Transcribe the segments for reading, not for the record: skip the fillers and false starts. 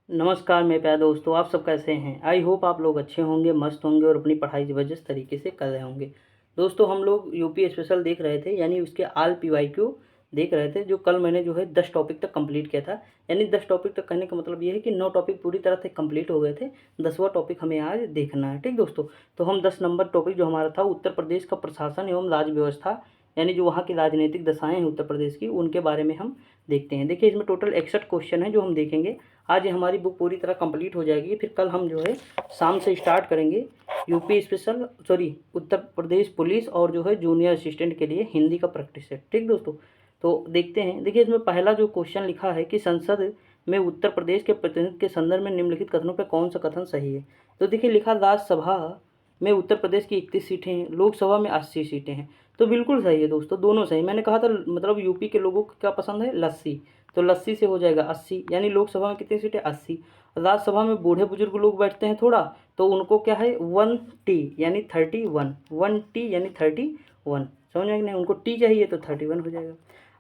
नमस्कार मेरे प्यारे दोस्तों, आप सब कैसे हैं। आई होप आप लोग अच्छे होंगे, मस्त होंगे और अपनी पढ़ाई ज़बरदस्त तरीके से कर रहे होंगे। दोस्तों हम लोग यूपी स्पेशल देख रहे थे, यानी उसके आल पीवाईक्यू देख रहे थे, जो कल मैंने जो है 10 टॉपिक तक कंप्लीट किया था। यानी 10 टॉपिक तक कहने का मतलब ये है कि 9 टॉपिक पूरी तरह से कंप्लीट हो गए थे। 10वां टॉपिक हमें आज देखना है। ठीक दोस्तों, तो हम 10 नंबर टॉपिक जो हमारा था उत्तर प्रदेश का प्रशासन एवं राज्य व्यवस्था, यानी जो वहाँ की राजनीतिक दशाएं हैं उत्तर प्रदेश की, उनके बारे में हम देखते हैं। देखिए इसमें टोटल 61 क्वेश्चन है जो हम देखेंगे। आज ये हमारी बुक पूरी तरह कंप्लीट हो जाएगी। फिर कल हम जो है शाम से स्टार्ट करेंगे UP special Uttar Pradesh police और जो है जूनियर असिस्टेंट के लिए हिंदी का प्रैक्टिस है। ठीक दोस्तों, तो देखते हैं। देखिए इसमें पहला जो क्वेश्चन लिखा है कि संसद में उत्तर प्रदेश के प्रतिनिधित्व के संदर्भ में निम्नलिखित कथनों पर कौन सा कथन सही है। तो देखिए लिखा राज्यसभा में उत्तर प्रदेश की 31 सीटें हैं, लोकसभा में 80 सीटें हैं। तो बिल्कुल सही है दोस्तों, दोनों सही। मैंने कहा था मतलब यूपी के लोगों को क्या पसंद है, लस्सी, तो लस्सी से हो जाएगा 80। यानी लोकसभा में कितनी सीटें, 80। राज्यसभा में बूढ़े बुजुर्ग लोग बैठते हैं थोड़ा, तो उनको क्या है 1T यानी 31, 1T यानी 31। समझ में नहीं, उनको टी चाहिए तो 31 हो जाएगा।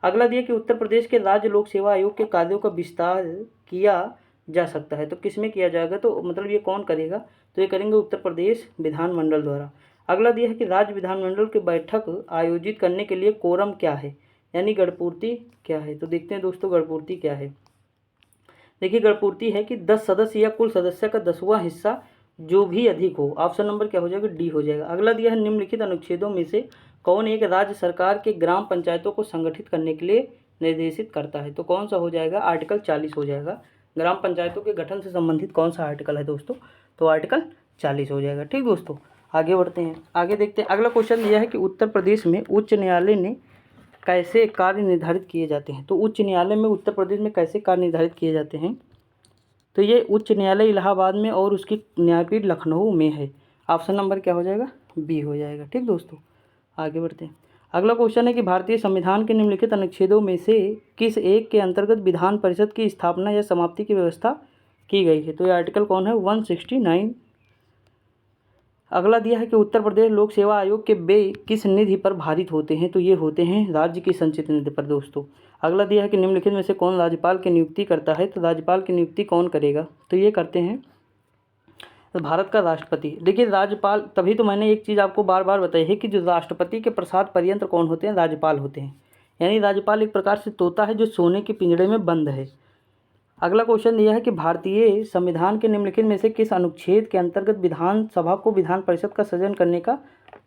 अगला दिया कि उत्तर प्रदेश के राज्य लोक सेवा आयोग के कार्यों का विस्तार किया जा सकता है। तो किस में किया जाएगा, तो मतलब ये कौन करेगा, तो ये करेंगे उत्तर प्रदेश विधानमंडल द्वारा। अगला दिया है कि राज्य विधानमंडल की बैठक आयोजित करने के लिए कोरम क्या है, यानी गणपूर्ति क्या है। तो देखते हैं दोस्तों गणपूर्ति क्या है। देखिए गणपूर्ति है कि 10 सदस्य या कुल सदस्य का 10वां हिस्सा जो भी अधिक हो। ऑप्शन नंबर क्या हो जाएगा, डी हो जाएगा। अगला दिया है निम्नलिखित अनुच्छेदों में से कौन एक राज्य सरकार के ग्राम पंचायतों को संगठित करने के लिए निर्देशित करता है। तो कौन सा हो जाएगा, आर्टिकल 40 हो जाएगा। ग्राम पंचायतों के गठन से संबंधित कौन सा आर्टिकल है दोस्तों, तो आर्टिकल 40 हो जाएगा। ठीक दोस्तों, आगे बढ़ते हैं। आगे देखते हैं। अगला क्वेश्चन यह है कि उत्तर प्रदेश में उच्च न्यायालय ने कैसे कार्य निर्धारित किए जाते हैं। तो उच्च न्यायालय में उत्तर प्रदेश में कैसे कार्य निर्धारित किए जाते हैं, तो ये उच्च न्यायालय इलाहाबाद में और उसकी न्यायपीठ लखनऊ में है। ऑप्शन नंबर क्या हो जाएगा, बी हो जाएगा। ठीक दोस्तों, आगे बढ़ते हैं। अगला क्वेश्चन है कि भारतीय संविधान के निम्नलिखित अनुच्छेदों में से किस एक के अंतर्गत विधान परिषद की स्थापना या समाप्ति की व्यवस्था की गई है। तो ये आर्टिकल कौन है, 169। अगला दिया है कि उत्तर प्रदेश लोक सेवा आयोग के व्यय किस निधि पर भारित होते हैं। तो ये होते हैं राज्य की संचित निधि पर दोस्तों। अगला दिया है कि निम्नलिखित में से कौन राज्यपाल की नियुक्ति करता है। तो राज्यपाल की नियुक्ति कौन करेगा, तो ये करते हैं भारत का राष्ट्रपति। देखिए राज्यपाल, तभी तो मैंने एक चीज़ आपको बार बार बताई है कि जो राष्ट्रपति के प्रसाद पर्यंत कौन होते हैं, राज्यपाल होते हैं। यानी राज्यपाल एक प्रकार से तोता है जो सोने के पिंजड़े में बंद है। अगला क्वेश्चन यह है कि भारतीय संविधान के निम्नलिखित में से किस अनुच्छेद के अंतर्गत विधानसभा को विधान परिषद का सृजन करने का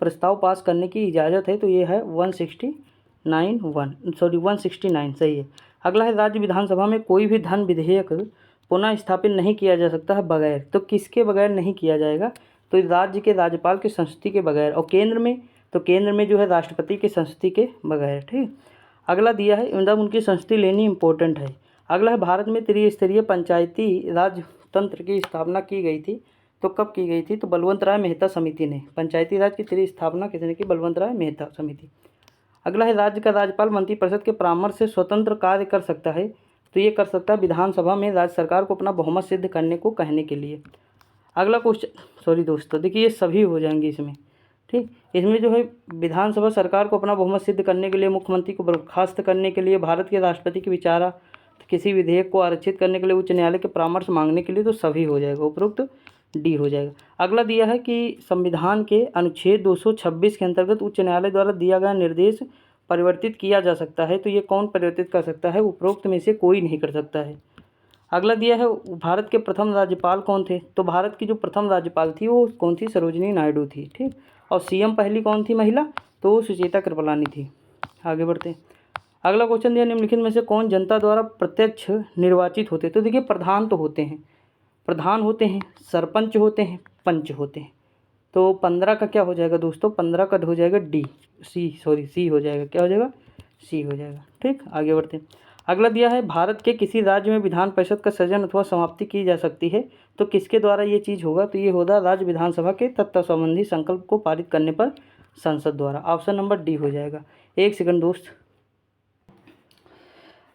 प्रस्ताव पास करने की इजाज़त है। तो ये है 169 सही है। अगला है राज्य विधानसभा में कोई भी धन विधेयक पुनः स्थापित नहीं किया जा सकता है बगैर, तो किसके बगैर नहीं किया जाएगा, तो राज्य के राज्यपाल की संस्तुति के बगैर। और केंद्र में, तो केंद्र में जो है राष्ट्रपति की संस्तुति के बगैर। ठीक, अगला दिया है मतलब उनकी संस्तुति लेनी इंपॉर्टेंट है। अगला है भारत में त्रिस्तरीय पंचायती राज तंत्र की स्थापना की गई थी। तो कब की गई थी, तो बलवंत राय मेहता समिति ने। पंचायती राज की स्थापना किसने की, बलवंत राय मेहता समिति। अगला है राज्य का राज्यपाल मंत्रिपरिषद के परामर्श से स्वतंत्र कार्य कर सकता है। तो ये कर सकता है विधानसभा में राज्य सरकार को अपना बहुमत सिद्ध करने को कहने के लिए। अगला क्वेश्चन, दोस्तों देखिए ये सभी हो जाएंगे इसमें। ठीक, इसमें जो है विधानसभा सरकार को अपना बहुमत सिद्ध करने के लिए, मुख्यमंत्री को बर्खास्त करने के लिए, भारत के राष्ट्रपति की विचारा किसी विधेयक को आरक्षित करने के लिए, उच्च न्यायालय के परामर्श मांगने के लिए, तो सभी हो जाएगा। उपरोक्त डी हो जाएगा। अगला दिया है कि संविधान के अनुच्छेद 226 के अंतर्गत उच्च न्यायालय द्वारा दिया गया निर्देश परिवर्तित किया जा सकता है। तो ये कौन परिवर्तित कर सकता है, उपरोक्त में से कोई नहीं कर सकता है। अगला दिया है भारत के प्रथम राज्यपाल कौन थे। तो भारत की जो प्रथम राज्यपाल थी वो कौन थी, सरोजिनी नायडू थी। ठीक, और सीएम पहली कौन थी महिला, तो सुचेता कृपलानी थी। आगे बढ़ते हैं। अगला क्वेश्चन दिया निम्नलिखित में से कौन जनता द्वारा प्रत्यक्ष निर्वाचित होते। तो देखिए प्रधान तो होते हैं, प्रधान होते हैं, सरपंच होते हैं, पंच होते हैं। तो 15 का क्या हो जाएगा दोस्तों, 15 का हो जाएगा सी हो जाएगा। क्या हो जाएगा, सी हो जाएगा। ठीक, आगे बढ़ते हैं। अगला दिया है भारत के किसी राज्य में विधान परिषद का सृजन अथवा समाप्ति की जा सकती है। तो किसके द्वारा ये चीज़ होगा, तो ये होगा राज्य विधानसभा के तत्व संबंधी संकल्प को पारित करने पर संसद द्वारा। ऑप्शन नंबर डी हो जाएगा। एक सेकंड दोस्त,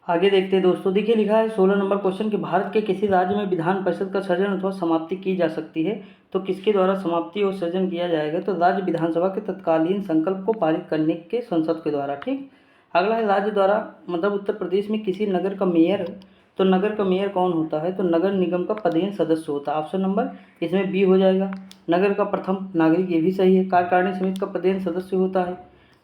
आगे देखते हैं दोस्तों। देखिए लिखा है 16 नंबर क्वेश्चन कि भारत के किसी राज्य में विधान परिषद का सृजन अथवा समाप्ति की जा सकती है। तो किसके द्वारा समाप्ति और सृजन किया जाएगा, तो राज्य विधानसभा के तत्कालीन संकल्प को पारित करने के संसद के द्वारा। ठीक, अगला है राज्य द्वारा मतलब उत्तर प्रदेश में किसी नगर का मेयर तो नगर का मेयर कौन होता है? तो नगर निगम का पदेन सदस्य होता है। ऑप्शन नंबर इसमें बी हो जाएगा। नगर का प्रथम नागरिक, ये भी सही है। कार्यकारिणी समिति का पदेन सदस्य होता है।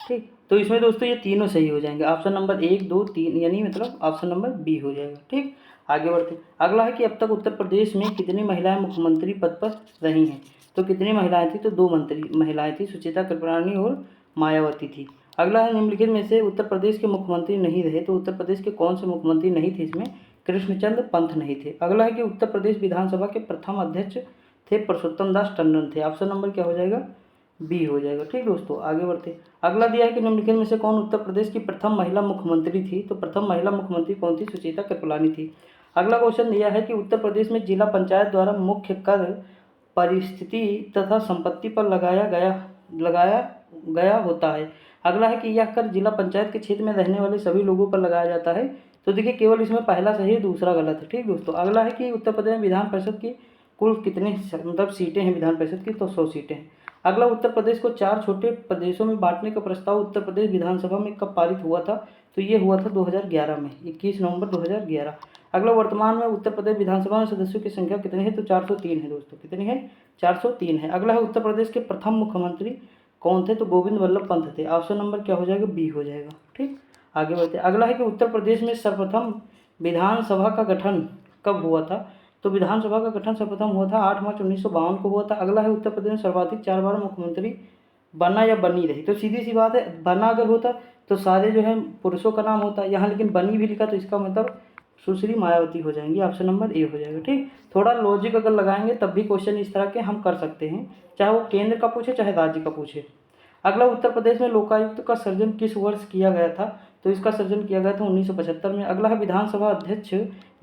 ठीक, तो इसमें दोस्तों ये तीनों सही हो जाएंगे। ऑप्शन नंबर 1, 2, 3 यानी मतलब ऑप्शन नंबर बी हो जाएगा। ठीक, आगे बढ़ते। अगला है कि अब तक उत्तर प्रदेश में कितनी महिलाएं मुख्यमंत्री पद पर रही हैं? तो कितनी महिलाएं थी? तो 2 महिलाएं थी, सुचेता कृपलानी और मायावती थी। अगला है निम्नलिखित में से उत्तर प्रदेश के मुख्यमंत्री नहीं रहे। तो उत्तर प्रदेश के कौन से मुख्यमंत्री नहीं थे? इसमें कृष्णचंद्र पंत नहीं थे। अगला है कि उत्तर प्रदेश विधानसभा के प्रथम अध्यक्ष थे पुरुषोत्तम दास टंडन थे। ऑप्शन नंबर क्या हो जाएगा? बी हो जाएगा। ठीक दोस्तों, आगे बढ़ते। अगला दिया है कि निम्नलिखित में से कौन उत्तर प्रदेश की प्रथम महिला मुख्यमंत्री थी? तो प्रथम महिला मुख्यमंत्री कौन थी? सुचेता कृपलानी थी। अगला क्वेश्चन दिया है कि उत्तर प्रदेश में जिला पंचायत द्वारा मुख्य कर परिस्थिति तथा संपत्ति पर लगाया गया होता है। अगला है कि यह कर जिला पंचायत के क्षेत्र में रहने वाले सभी लोगों पर लगाया जाता है। तो देखिए केवल इसमें पहला सही है, दूसरा गलत है। ठीक दोस्तों, अगला है कि उत्तर प्रदेश में विधान परिषद की कुल कितनी मतलब सीटें हैं विधान परिषद की? तो 100 सीटें हैं। अगला, उत्तर प्रदेश को 4 छोटे प्रदेशों में बांटने का प्रस्ताव उत्तर प्रदेश विधानसभा में कब पारित हुआ था? तो ये हुआ था 2011 में, 21 नवंबर 2011। अगला, वर्तमान में उत्तर प्रदेश विधानसभा में सदस्यों की संख्या कितनी है? तो 403 है दोस्तों। कितनी है? 403 है। अगला है उत्तर प्रदेश के प्रथम मुख्यमंत्री कौन थे? तो गोविंद वल्लभ पंत थे। ऑप्शन नंबर क्या हो जाएगा? बी हो जाएगा। ठीक, आगे बढ़ते। अगला है कि उत्तर प्रदेश में सर्वप्रथम विधानसभा का गठन कब हुआ था? तो विधानसभा का गठन सर्वप्रथम हुआ था 8 मार्च 1952 को हुआ था। अगला है उत्तर प्रदेश में सर्वाधिक 4 बार मुख्यमंत्री बना या बनी रही? तो सीधी सी बात है, बना अगर होता तो सारे जो है पुरुषों का नाम होता, यहाँ लेकिन बनी भी लिखा तो इसका मतलब सुश्री मायावती हो जाएंगी। ऑप्शन नंबर ए हो जाएगा। ठीक, थोड़ा लॉजिक अगर लगाएंगे तब भी क्वेश्चन इस तरह के हम कर सकते हैं, चाहे वो केंद्र का पूछे चाहे राज्य का पूछे। अगला, उत्तर प्रदेश में लोकायुक्त का सृजन किस वर्ष किया गया था? तो इसका सृजन किया गया था 1975 में। अगला है विधानसभा अध्यक्ष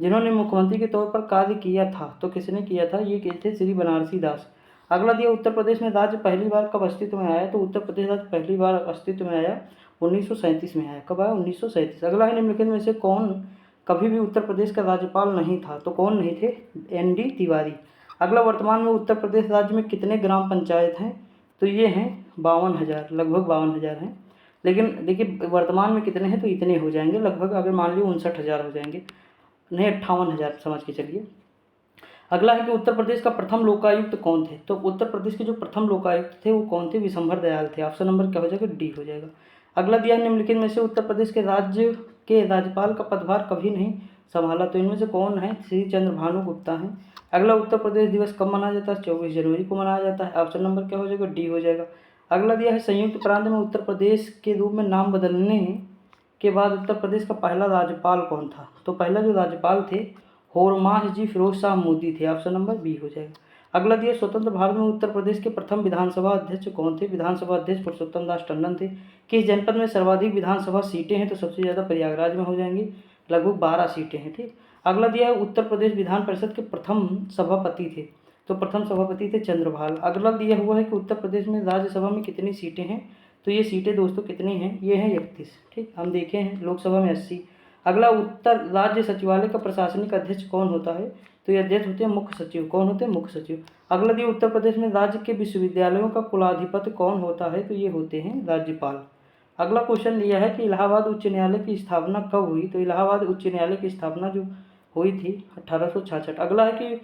जिन्होंने मुख्यमंत्री के तौर पर कार्य किया था, तो किसने किया था? ये किए थे श्री बनारसी दास। अगला दिया, उत्तर प्रदेश में राज्य पहली बार कब अस्तित्व में आया? तो उत्तर प्रदेश राज्य पहली बार अस्तित्व में आया 1937 में आया। कब आया? 1937। अगला है निम्नलिखित में से कौन कभी भी उत्तर प्रदेश का राज्यपाल नहीं था? तो कौन नहीं थे? ND तिवारी। अगला, वर्तमान में उत्तर प्रदेश राज्य में कितने ग्राम पंचायत हैं? तो ये हैं 52,000, लगभग 52,000 हैं। लेकिन देखिए वर्तमान में कितने हैं? तो इतने हो जाएंगे लगभग, अगर मान लीजिए 59,000 हो जाएंगे, नहीं 58,000 समझ के चलिए। अगला है कि उत्तर प्रदेश का प्रथम लोकायुक्त कौन थे? तो उत्तर प्रदेश के जो प्रथम लोकायुक्त थे वो कौन थे? विशंभर दयाल थे। ऑप्शन नंबर क्या हो जाएगा? डी हो जाएगा। अगला दिया है निम्नलिखित में से उत्तर प्रदेश के राज्यपाल का पदभार कभी नहीं संभाला? तो इनमें से कौन है? श्री चंद्रभानु गुप्ता हैं। अगला, उत्तर प्रदेश दिवस कब मनाया जाता है? 24 जनवरी को मनाया जाता है। ऑप्शन नंबर क्या हो जाएगा? डी हो जाएगा। अगला दिया है संयुक्त प्रांत में उत्तर प्रदेश के रूप में नाम बदलने के बाद उत्तर प्रदेश का पहला राज्यपाल कौन था? तो पहला जो राज्यपाल थे होरमास जी फिरोज शाह मोदी थे। ऑप्शन नंबर बी हो जाएगा। अगला दिया, स्वतंत्र भारत में उत्तर प्रदेश के प्रथम विधानसभा अध्यक्ष कौन थे? विधानसभा अध्यक्ष पुरुषोत्तम दास टंडन थे। किस जनपद में सर्वाधिक विधानसभा सीटें हैं? तो सबसे ज़्यादा प्रयागराज में हो जाएंगी, लगभग 12 सीटें हैं। ठीक, अगला दिया है उत्तर प्रदेश विधान परिषद के प्रथम सभापति थे। तो प्रथम सभापति थे चंद्रभाल। अगला दिया हुआ है कि उत्तर प्रदेश में राज्यसभा में कितनी सीटें हैं? तो ये सीटें दोस्तों कितनी हैं? ये हैं 31। ठीक, हम देखे हैं लोकसभा में 80। अगला, उत्तर राज्य सचिवालय का प्रशासनिक अध्यक्ष कौन होता है? तो ये अध्यक्ष होते हैं मुख्य सचिव। कौन होते हैं? मुख्य सचिव। अगला दिया, उत्तर प्रदेश में राज्य के विश्वविद्यालयों का कुलाधिपति कौन होता है? तो ये होते हैं राज्यपाल। अगला क्वेश्चन दिया है कि इलाहाबाद उच्च न्यायालय की स्थापना कब हुई? तो इलाहाबाद उच्च न्यायालय की स्थापना जो हुई थी 1866। अगला है कि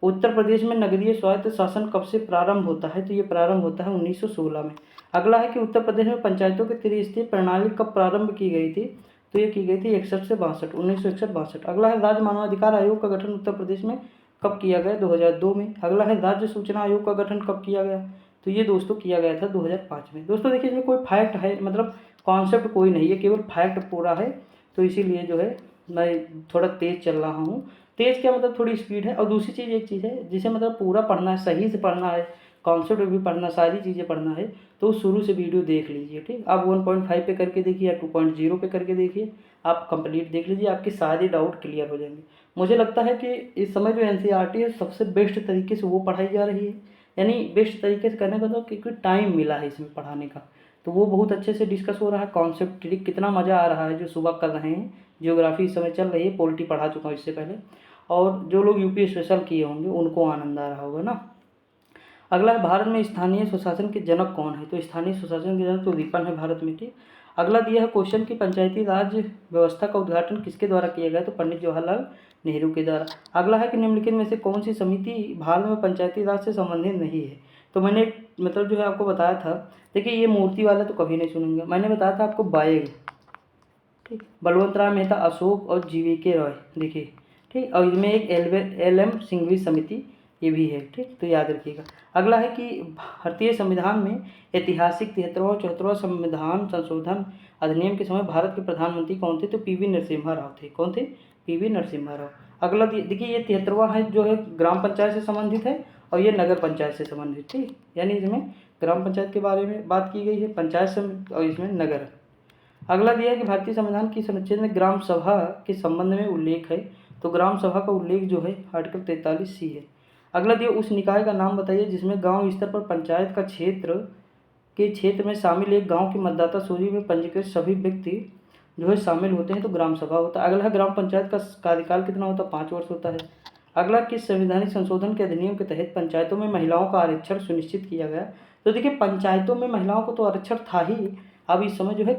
उत्तर प्रदेश में नगरीय स्वायत्त शासन कब से प्रारंभ होता है? तो ये प्रारंभ होता है 1916 में। अगला है कि उत्तर प्रदेश में पंचायतों की त्रिस्तरीय प्रणाली कब प्रारंभ की गई थी? तो ये की गई थी 61 से 62, 1961-62। अगला है राज्य मानवाधिकार आयोग का गठन उत्तर प्रदेश में कब किया गया? 2002 में। अगला है राज्य सूचना आयोग का गठन कब किया गया? तो ये दोस्तों किया गया था 2005 में। दोस्तों देखिए इसमें कोई फैक्ट है मतलब कॉन्सेप्ट कोई नहीं है, केवल फैक्ट पूरा है, तो इसीलिए जो है मैं थोड़ा तेज़ चल रहा हूँ। तेज़ क्या मतलब थोड़ी स्पीड है। और दूसरी चीज़ एक चीज़ है जिसे मतलब पूरा पढ़ना है, सही से पढ़ना है, कॉन्सेप्ट भी पढ़ना, सारी चीज़ें पढ़ना है, तो शुरू से वीडियो देख लीजिए। ठीक, आप 1.5 पे करके देखिए या 2.0 पे करके देखिए, आप कंप्लीट देख लीजिए, आपके सारे डाउट क्लियर हो जाएंगे। मुझे लगता है कि इस समय जो NCERT है सबसे बेस्ट तरीके से वो पढ़ाई जा रही है, यानी बेस्ट तरीके से करने का मतलब क्योंकि टाइम मिला है इसमें पढ़ाने का, तो वो बहुत अच्छे से डिस्कस हो रहा है। कॉन्सेप्ट ट्रिक कितना मज़ा आ रहा है जो सुबह कर रहे हैं। जियोग्राफी इस समय चल रही है, पॉलिटी पढ़ा चुका हूँ इससे पहले, और जो लोग यूपी स्पेशल किए होंगे उनको आनंद आ रहा होगा ना। अगला है भारत में स्थानीय स्वशासन के जनक कौन है? तो स्थानीय स्वशासन के जनक तो रिपन है भारत में। ठीक, अगला दिया है क्वेश्चन की पंचायती राज व्यवस्था का उद्घाटन किसके द्वारा किया गया, तो पंडित जवाहरलाल नेहरू के द्वारा। अगला है कि निम्नलिखित में से कौन सी समिति भारत में पंचायती राज से संबंधित नहीं है, तो मैंने मतलब जो है आपको बताया था। देखिए ये मूर्ति वाला तो कभी नहीं सुनेंगे, मैंने बताया था आपको बाएग, ठीक, बलवंत राय मेहता, अशोक और जीवीके रॉय, देखिए ठीक। और इसमें एक एल एम सिंघवी समिति ये भी है, ठीक, तो याद रखिएगा। अगला है कि भारतीय संविधान में ऐतिहासिक 73वां और 74वां संविधान संशोधन अधिनियम के समय भारत के प्रधानमंत्री कौन थे, तो पीवी नरसिम्हा राव थे। कौन थे, पीवी नरसिम्हा राव। अगला देखिए ये 73वां है जो है ग्राम पंचायत से संबंधित है और ये नगर पंचायत से संबंधित, ठीक, यानी इसमें ग्राम पंचायत के बारे में बात की गई है, पंचायत से और इसमें नगर। अगला दिया है कि भारतीय संविधान की अनुच्छेद में ग्राम सभा के संबंध में उल्लेख है, तो ग्राम सभा का उल्लेख जो है आर्टिकल 43C है। अगला दिया उस निकाय का नाम बताइए जिसमें गांव स्तर पर पंचायत का क्षेत्र में शामिल एक गांव की मतदाता सूची में पंजीकृत सभी व्यक्ति जो है शामिल होते हैं, तो ग्राम सभा होता है। अगला है ग्राम पंचायत का कार्यकाल कितना होता है, 5 वर्ष होता है। अगला किस संवैधानिक संशोधन के अधिनियम के तहत पंचायतों में महिलाओं का आरक्षण सुनिश्चित किया गया, तो देखिए पंचायतों में महिलाओं को तो आरक्षण था ही, अब इस समय जो है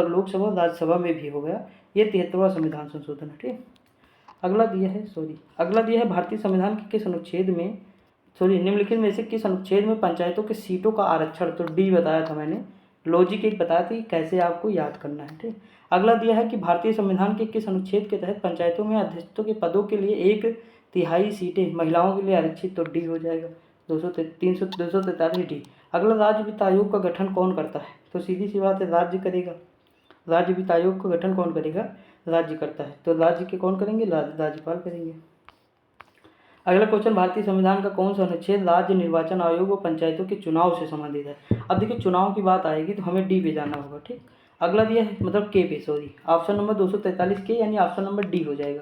लोकसभा और राज्यसभा में भी हो गया। ये 73वां संविधान संशोधन है, ठीक। अगला दिया है भारतीय संविधान के किस अनुच्छेद में निम्नलिखित में से किस अनुच्छेद में पंचायतों के सीटों का आरक्षण, तो डी बताया था मैंने, लॉजिक एक बताया था कि कैसे आपको याद करना है, ठीक। अगला दिया है कि भारतीय संविधान के किस अनुच्छेद के तहत पंचायतों में अध्यक्षों के पदों के लिए 1/3 सीटें महिलाओं के लिए आरक्षित, तो डी हो जाएगा 243 डी। अगला राज्य वित्त आयोग का गठन कौन करता है, तो सीधी सी बात है राज्य करेगा। राज्य वित्त आयोग का गठन कौन करेगा, राज्य करता है, तो राज्य के कौन करेंगे, राज्यपाल करेंगे। अगला क्वेश्चन भारतीय संविधान का कौन सा अनुच्छेद राज्य निर्वाचन आयोग व पंचायतों के चुनाव से संबंधित है। अब देखिए चुनाव की बात आएगी तो हमें डी पे जाना होगा, ठीक। अगला दिया है मतलब के पे, ऑप्शन नंबर 243 के, यानी ऑप्शन नंबर डी हो जाएगा,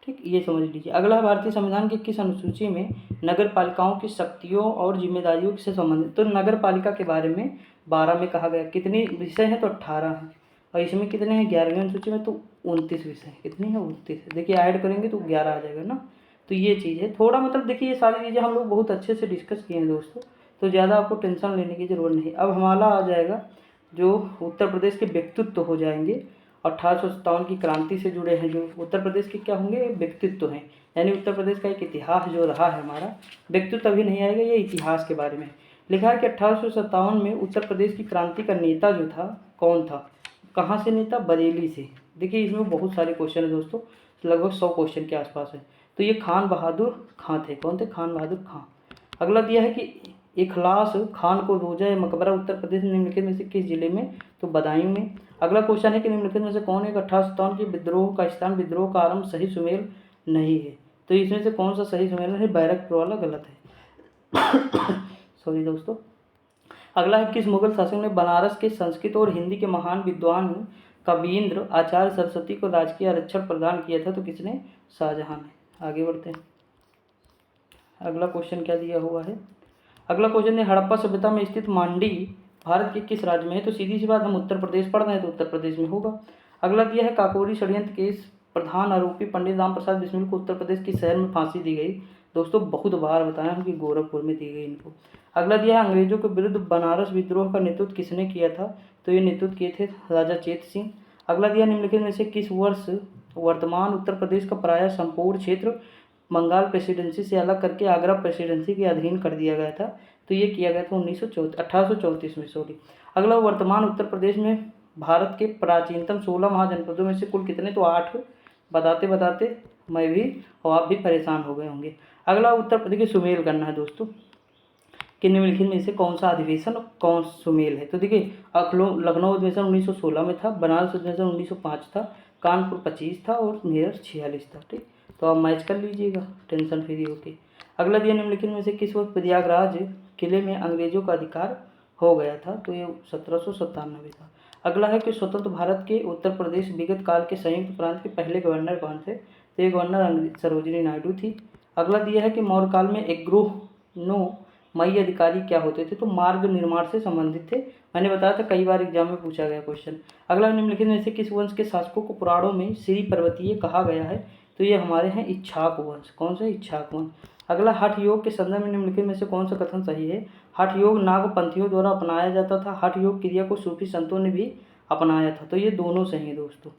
ठीक, ये समझ लीजिए। अगला भारतीय संविधान की किस अनुसूची में नगर पालिकाओं की शक्तियों और जिम्मेदारियों से संबंधित, तो नगर पालिका के बारे में 12 में कहा गया। कितने विषय हैं, तो 18 हैं, और इसमें कितने हैं 11वीं अनुसूची में, तो 29 विषय, कितनी है 29 है। देखिए ऐड करेंगे तो 11 आ जाएगा ना, तो ये चीज़ है थोड़ा, मतलब देखिए ये सारी चीज़ें हम लोग बहुत अच्छे से डिस्कस किए हैं दोस्तों, तो ज़्यादा आपको टेंशन लेने की ज़रूरत नहीं। अब हमारा आ जाएगा जो उत्तर प्रदेश के व्यक्तित्व हो जाएंगे, 1857 की क्रांति से जुड़े हैं जो उत्तर प्रदेश के क्या होंगे, व्यक्तित्व हैं, यानी उत्तर प्रदेश का एक इतिहास जो रहा है हमारा, व्यक्तित्व अभी नहीं आएगा, ये इतिहास के बारे में लिखा है कि 1857 में उत्तर प्रदेश की क्रांति का नेता जो था कौन था, कहाँ से नेता, बरेली से। देखिए इसमें बहुत सारे क्वेश्चन है दोस्तों, लगभग 100 क्वेश्चन के आसपास है, तो ये खान बहादुर खां थे। कौन थे, खान बहादुर खां। अगला दिया है कि इखलास खान को रोजा या मकबरा उत्तर प्रदेश निम्नलिखित में से किस जिले में, तो बदायूं में। अगला क्वेश्चन है कि निम्नलिखित में से कौन एक 1857 के विद्रोह का स्थान, विद्रोह का आरंभ सही सुमेल नहीं है, तो इसमें से कौन सा सही सुमेल है, बैरकपुर वाला गलत है सॉरी दोस्तों। अगला है किस मुगल शासक ने बनारस के संस्कृत और हिंदी के महान विद्वान कवींद्र आचार्य सरस्वती को राजकीय आरक्षण प्रदान किया था, तो किसने, शाहजहां ने। आगे बढ़ते हैं, अगला क्वेश्चन क्या दिया हुआ है। अगला क्वेश्चन है हड़प्पा सभ्यता में स्थित मांडी भारत के किस राज्य में है, तो सीधी सी बात हम उत्तर प्रदेश पढ़ रहे हैं तो उत्तर प्रदेश में होगा। अगला दिया है काकोरी षड्यंत्र केस प्रधान आरोपी पंडित राम प्रसाद बिस्मिल को उत्तर प्रदेश के शहर में फांसी दी गई, दोस्तों बहुत बार बताया हम कि गोरखपुर में दी गई इनको। अगला दिया है अंग्रेजों के विरुद्ध बनारस विद्रोह का नेतृत्व किसने किया था, तो ये नेतृत्व किए थे राजा चेत सिंह। अगला दिया निम्नलिखित में से किस वर्ष वर्तमान उत्तर प्रदेश का प्रायः संपूर्ण क्षेत्र बंगाल प्रेसिडेंसी से अलग करके आगरा प्रेसिडेंसी के अधीन कर दिया गया था, तो ये किया गया था 1834 में। अगला वर्तमान उत्तर प्रदेश में भारत के प्राचीनतम 16 महाजनपदों में से कुल कितने, तो 8। बताते बताते मैं भी और आप भी परेशान हो गए होंगे। अगला उत्तर प्रदेश के सुमेल करना है दोस्तों कि निम्नलिखित में से कौन सा अधिवेशन कौन सुमेल है, तो देखिए लखनऊ अधिवेशन 1916 में था, बनारस अधिवेशन 1905 था, कानपुर 25 था और मेरठ 46 था, ठीक। तो आप मैच कर लीजिएगा टेंशन फ्री होके। अगला दिया निम्नलिखित में से किस वक्त प्रयागराज किले में अंग्रेजों का अधिकार हो गया था, तो ये 1797 था। अगला है कि स्वतंत्र भारत के उत्तर प्रदेश विगत काल के संयुक्त प्रांत के पहले गवर्नर कौन थे, तो ये गवर्नर सरोजिनी नायडू थी। अगला दिया है कि मौर्य काल में मई अधिकारी क्या होते थे, तो मार्ग निर्माण से संबंधित थे, मैंने बताया था कई बार एग्जाम में पूछा गया क्वेश्चन। अगला निम्नलिखित में से किस वंश के शासकों को पुराणों में श्री पर्वतीय कहा गया है, तो ये हमारे हैं इक्ष्वाकु वंश। कौन सा, इक्ष्वाकु वंश। अगला हठ योग के संदर्भ में निम्नलिखित में से कौन सा कथन सही है, हठ योग नागपंथियों द्वारा अपनाया जाता था, हठ योग क्रिया को सूफी संतों ने भी अपनाया था। तो ये दोनों सही है दोस्तों।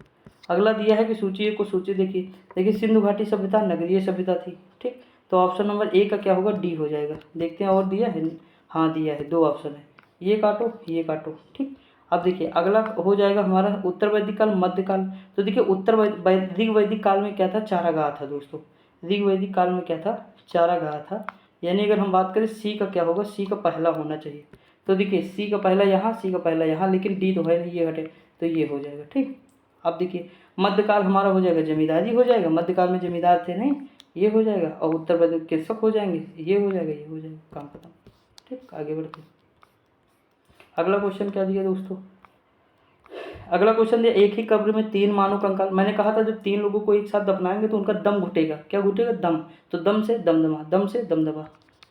अगला दिया है कि सूची को सूची देखिए सिंधु घाटी सभ्यता नगरीय सभ्यता थी। ठीक, तो ऑप्शन नंबर ए का क्या होगा, डी हो जाएगा। देखते हैं और दिया है, हाँ दिया है, 2 ऑप्शन है, ये काटो ये काटो। ठीक, अब देखिए अगला हो जाएगा हमारा उत्तर वैदिक काल मध्यकाल। तो देखिए ऋग वैदिक काल में क्या था, चारागाह था दोस्तों। ऋग वैदिक काल में क्या था, चारागाह था। यानी अगर हम बात करें सी का क्या होगा, सी का पहला होना चाहिए। तो देखिए सी का पहला यहाँ, सी का पहला यहाँ, लेकिन डी तो है नहीं, ये हटे, तो ये हो जाएगा। ठीक, अब देखिए मध्यकाल हमारा हो जाएगा जमींदारी हो जाएगा, मध्यकाल में जमींदार थे नहीं, ये हो जाएगा। और उत्तर प्रदेश कृषक हो जाएंगे, ये हो जाएगा, ये हो जाएगा, काम खत्म। ठीक, आगे बढ़ते हैं। अगला क्वेश्चन क्या दिया दोस्तों, अगला क्वेश्चन दिया एक ही कब्र में 3 मानव कंकाल। मैंने कहा था जब 3 लोगों को एक साथ दफनाएंगे तो उनका दम घुटेगा, क्या घुटेगा, दम। तो दम से दमदमा, दम से दमदमा।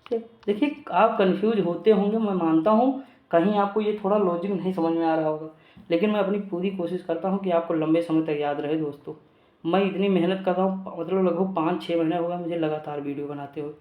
ठीक, देखिए आप कंफ्यूज होते होंगे, मैं मानता हूँ कहीं आपको ये थोड़ा लॉजिक नहीं समझ में आ रहा होगा, लेकिन मैं अपनी पूरी कोशिश करता हूँ कि आपको लंबे समय तक याद रहे दोस्तों। मैं इतनी मेहनत कर रहा हूँ, मतलब लगभग 5-6 महीने हो गए मुझे लगातार वीडियो बनाते हुए,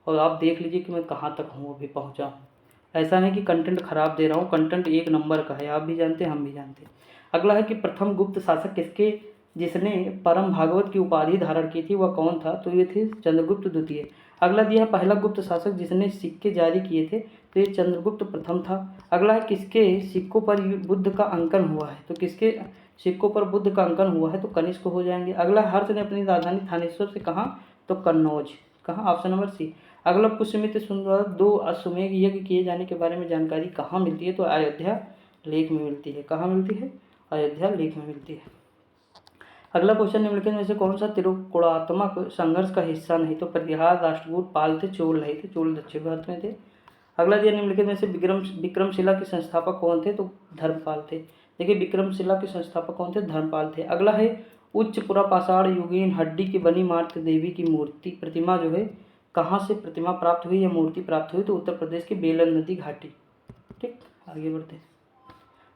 और आप देख लीजिए कि मैं कहाँ तक हूँ, अभी पहुँचा हूँ। ऐसा नहीं कि कंटेंट खराब दे रहा हूँ, कंटेंट एक नंबर का है, आप भी जानते हैं हम भी जानते हैं। अगला है कि प्रथम गुप्त शासक किसके जिसने परम भागवत की उपाधि धारण की थी वह कौन था, तो ये थे चंद्रगुप्त द्वितीय। अगला दिया है पहला गुप्त शासक जिसने सिक्के जारी किए थे, तो ये चंद्रगुप्त प्रथम था। अगला है किसके सिक्कों पर बुद्ध का अंकन हुआ है, तो किसके सिक्कों पर बुद्ध का अंकन हुआ है, तो कनिष्क हो जाएंगे। अगला हर्ष ने अपनी राजधानी थानेश्वर से कहा, तो कन्नौज, कहाँ, ऑप्शन नंबर सी। अगला पुष्यमित्र सुंदर 2 अश्वमेध यज्ञ किए जाने के बारे में जानकारी कहाँ मिलती है, तो अयोध्या लेख में मिलती है। कहाँ मिलती है, अयोध्या लेख में मिलती है। अगला क्वेश्चन निम्नलिखित में से कौन सा त्रिकोणात्मक संघर्ष का हिस्सा नहीं, तो प्रतिहार, राष्ट्रकूट, पाल थे, चोल नहीं थे, चोल दक्षिण भारत में थे। अगला दिया निम्नलिखित में से विक्रमशिला के संस्थापक कौन थे, तो धर्मपाल थे। देखिए विक्रमशिला के संस्थापक कौन थे, धर्मपाल थे। अगला है उच्च पुरापाषाण युगीन हड्डी की बनी मातृ देवी की मूर्ति प्रतिमा जो है कहाँ से प्रतिमा प्राप्त हुई या मूर्ति प्राप्त हुई, तो उत्तर प्रदेश की बेलन नदी घाटी। ठीक, आगे बढ़ते हैं।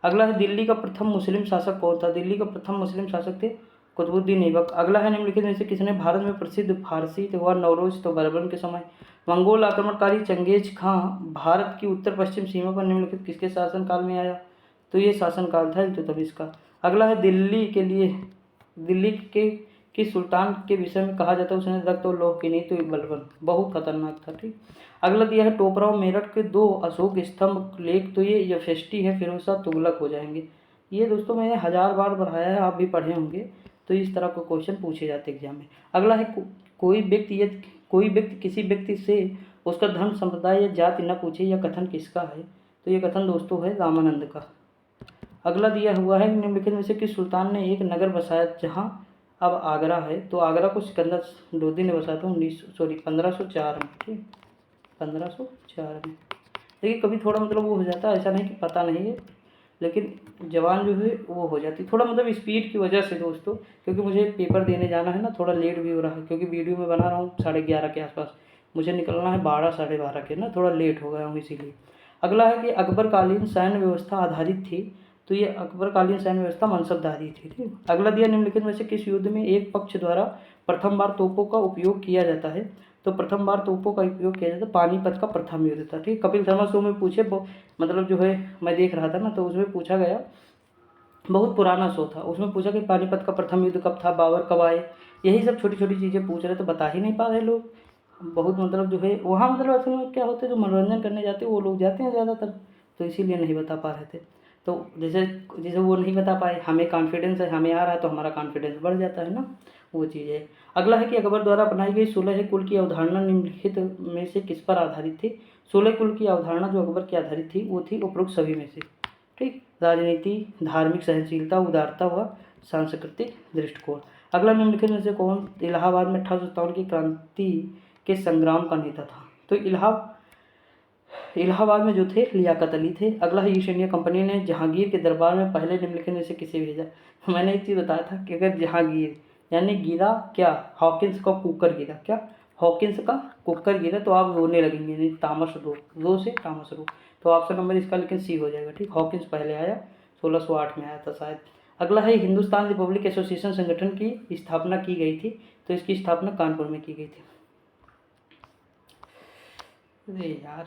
अगला है दिल्ली का प्रथम मुस्लिम शासक कौन था, दिल्ली का प्रथम मुस्लिम शासक थे कुतुबुद्दीन ऐबक। अगला है निम्नलिखित में से किसने भारत में प्रसिद्ध फारसी त्योहार नवरोज, तो बर्बन के समय। मंगोल आक्रमणकारी चंगेज खां भारत की उत्तर पश्चिम सीमा पर निम्नलिखित किसके शासनकाल में आया, तो ये शासनकाल था इल्तुतमिश का। अगला है दिल्ली के सुल्तान के विषय में कहा जाता है उसने रक्त और लौह की नहीं, तो बलबन बहुत खतरनाक था। ठीक, अगला दिया है टोपराव मेरठ के 2 अशोक स्तंभ लेख, तो ये यफेष्टी है, फिरोज शाह तुगलक हो जाएंगे। ये दोस्तों मैंने 1000 बार बढ़ाया है, आप भी पढ़े होंगे, तो इस तरह के क्वेश्चन पूछे जाते हैं एग्जाम में। अगला है कोई व्यक्ति किसी व्यक्ति से उसका धर्म संप्रदाय या जाति न पूछे, यह कथन किसका है, तो ये कथन दोस्तों है रामानंद का। अगला दिया हुआ है निम्नलिखित में से कि सुल्तान ने एक नगर बसाया जहाँ अब आगरा है, तो आगरा को सिकंदर लोदी ने बसाया था 1504 में। ठीक, 1504 में। देखिए कभी थोड़ा मतलब वो हो जाता है, ऐसा नहीं कि पता नहीं है, लेकिन जवान जो है वो हो जाती थोड़ा मतलब स्पीड की वजह से दोस्तों, क्योंकि मुझे पेपर देने जाना है ना, थोड़ा लेट भी हो रहा है, क्योंकि वीडियो में बना रहा हूँ 11:30 के आसपास, मुझे निकलना है 12 साढ़े 12 के ना, थोड़ा लेट हो गया हूँ इसीलिए। अगला है कि अकबरकालीन सैन्य व्यवस्था आधारित थी, तो ये अकबरकालीन सैन्य व्यवस्था मनसबदारी थी। ठीक, अगला दिया निम्नलिखित में से किस युद्ध में एक पक्ष द्वारा प्रथम बार तोपों का उपयोग किया जाता है, तो प्रथम बार तोपों का उपयोग किया जाता है पानीपत का प्रथम युद्ध था। ठीक, कपिल शर्मा शो में पूछे मतलब जो है मैं देख रहा था ना, तो उसमें पूछा गया, बहुत पुराना शो था, उसमें पूछा कि पानीपत का प्रथम युद्ध कब था, बाबर कब आए, यही सब छोटी छोटी चीज़ें पूछ रहे, तो बता ही नहीं पा रहे लोग। बहुत मतलब जो है वहाँ मतलब असल में क्या होता है, जो मनोरंजन करने जाते हैं वो लोग जाते हैं ज़्यादातर, तो इसीलिए नहीं बता पा रहे थे। तो जैसे जैसे वो नहीं बता पाए, हमें कॉन्फिडेंस है, हमें आ रहा है, तो हमारा कॉन्फिडेंस बढ़ जाता है ना, वो चीज़ है। अगला है कि अकबर द्वारा अपनाई गई 16 कुल की अवधारणा निम्नलिखित में से किस पर आधारित थी, 16 कुल की अवधारणा जो अकबर की आधारित थी वो थी उपरोक्त सभी में से। ठीक, राजनीति, धार्मिक सहनशीलता, उदारता व सांस्कृतिक दृष्टिकोण। अगला निम्नलिखित में से कौन इलाहाबाद में 1857 की क्रांति के संग्राम का नेता था, तो इलाहाबाद में जो थे लियाकत अली थे। अगला है ईस्ट इंडिया कंपनी ने जहांगीर के दरबार में पहले निम्नलिखित में से किसे भेजा, मैंने एक चीज़ बताया था कि अगर जहांगीर यानी गिरा क्या, हॉकिंस का कुकर गिरा, क्या हॉकिंस का कुकर गिरा, तो आप रोने लगेंगे, नहीं तामस रो से तामस रो, तो ऑप्शन नंबर इसका लेकिन सी हो जाएगा। ठीक, हॉकिंस पहले आया, 1608 में आया था शायद। अगला है हिंदुस्तान रिपब्लिक एसोसिएशन संगठन की स्थापना की गई थी, तो इसकी स्थापना कानपुर में की गई थी। अरे यार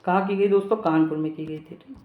कहाँ की गई दोस्तों, कानपुर में की गई थी। ठीक,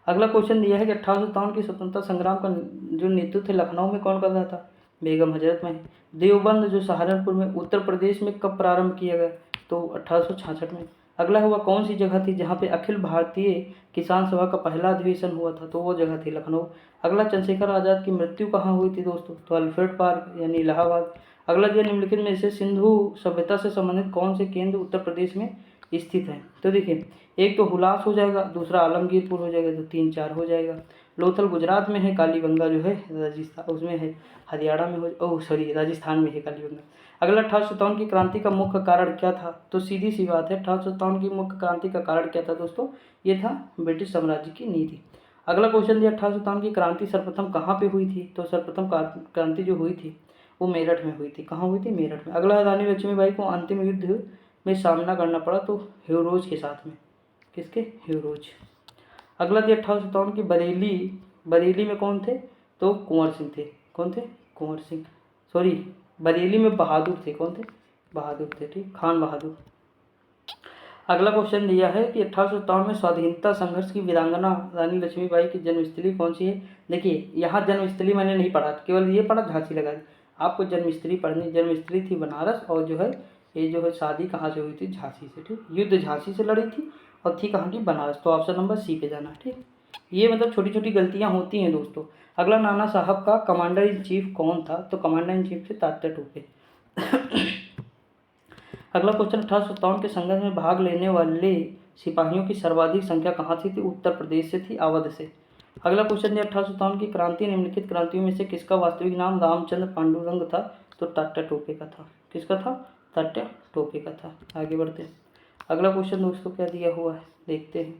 अगला क्वेश्चन दिया है कि 1857 की स्वतंत्रता संग्राम का जो नेतृत्व लखनऊ में कौन कर रहा था? बेगम हजरत महल। देवबंद जो सहारनपुर में उत्तर प्रदेश में कब प्रारंभ किया गया? तो 1866 में। अगला हुआ कौन सी जगह थी जहाँ पे अखिल भारतीय किसान सभा का पहला अधिवेशन हुआ था? तो वो जगह थी लखनऊ। अगला चंद्रशेखर आज़ाद की मृत्यु कहाँ हुई थी दोस्तों? तो अल्फ्रेड पार्क यानी इलाहाबाद। अगला दिया निम्नलिखित में से सिंधु सभ्यता से संबंधित कौन से केंद्र उत्तर प्रदेश में स्थित है? तो देखिए, एक तो हुलास हो जाएगा, दूसरा आलमगीरपुर हो जाएगा, तो 3-4 हो जाएगा। लोथल गुजरात में है, कालीबंगा जो है राजस्थान उसमें है, हरियाणा में हो राजस्थान में है कालीबंगा। अगला 1857 की क्रांति का मुख्य कारण क्या था? तो सीधी सी बात है, 1857 की मुख्य क्रांति का कारण क्या था दोस्तों? ये था ब्रिटिश साम्राज्य की नीति। अगला क्वेश्चन दिया 1857 की क्रांति सर्वप्रथम कहाँ पे हुई थी? तो सर्वप्रथम क्रांति जो हुई थी वो मेरठ में हुई थी। कहाँ हुई थी? मेरठ में। अगला रानी लक्ष्मीबाई को अंतिम युद्ध में सामना करना पड़ा, तो ह्यूरोज के साथ में। किसके? ह्यूरोज। अगला दिया 1857 की बरेली में कौन थे? तो कुंवर सिंह थे। कौन थे? कुंवर सिंह। सॉरी, बरेली में बहादुर थे। कौन थे? बहादुर थे, ठीक, खान बहादुर। अगला क्वेश्चन दिया है कि 1857 में स्वाधीनता संघर्ष की वीरांगना रानी लक्ष्मीबाई की जन्मस्थली कौन सी है? देखिए, यहाँ जन्मस्थली मैंने नहीं पढ़ा, केवल ये पढ़ा झांसी लगा दी। आपको जन्मस्थली पढ़नी, जन्मस्थली थी बनारस, और जो है ये जो है शादी कहाँ से हुई थी? झांसी से, ठीक। युद्ध झांसी से लड़ी थी और थी कहाँ की? बनारस। तो ऑप्शन नंबर सी पे जाना, ठीक। ये मतलब छोटी छोटी गलतियाँ होती हैं दोस्तों। अगला, नाना साहब का कमांडर इन चीफ कौन था? तो कमांडर इन चीफ थे तात्या टोपे। अगला क्वेश्चन, 1857 के संघर्ष में भाग लेने वाले सिपाहियों की सर्वाधिक संख्या कहाँ से थी? उत्तर प्रदेश से थी, अवध से। अगला क्वेश्चन है 1857 की क्रांति निम्नलिखित क्रांतियों में से किसका वास्तविक नाम रामचंद्र पांडुरंग था? तो तात्या टोपे का था। किसका था? तात्या टोपे का था। आगे बढ़ते हैं। अगला क्वेश्चन दोस्तों क्या दिया हुआ है, देखते हैं।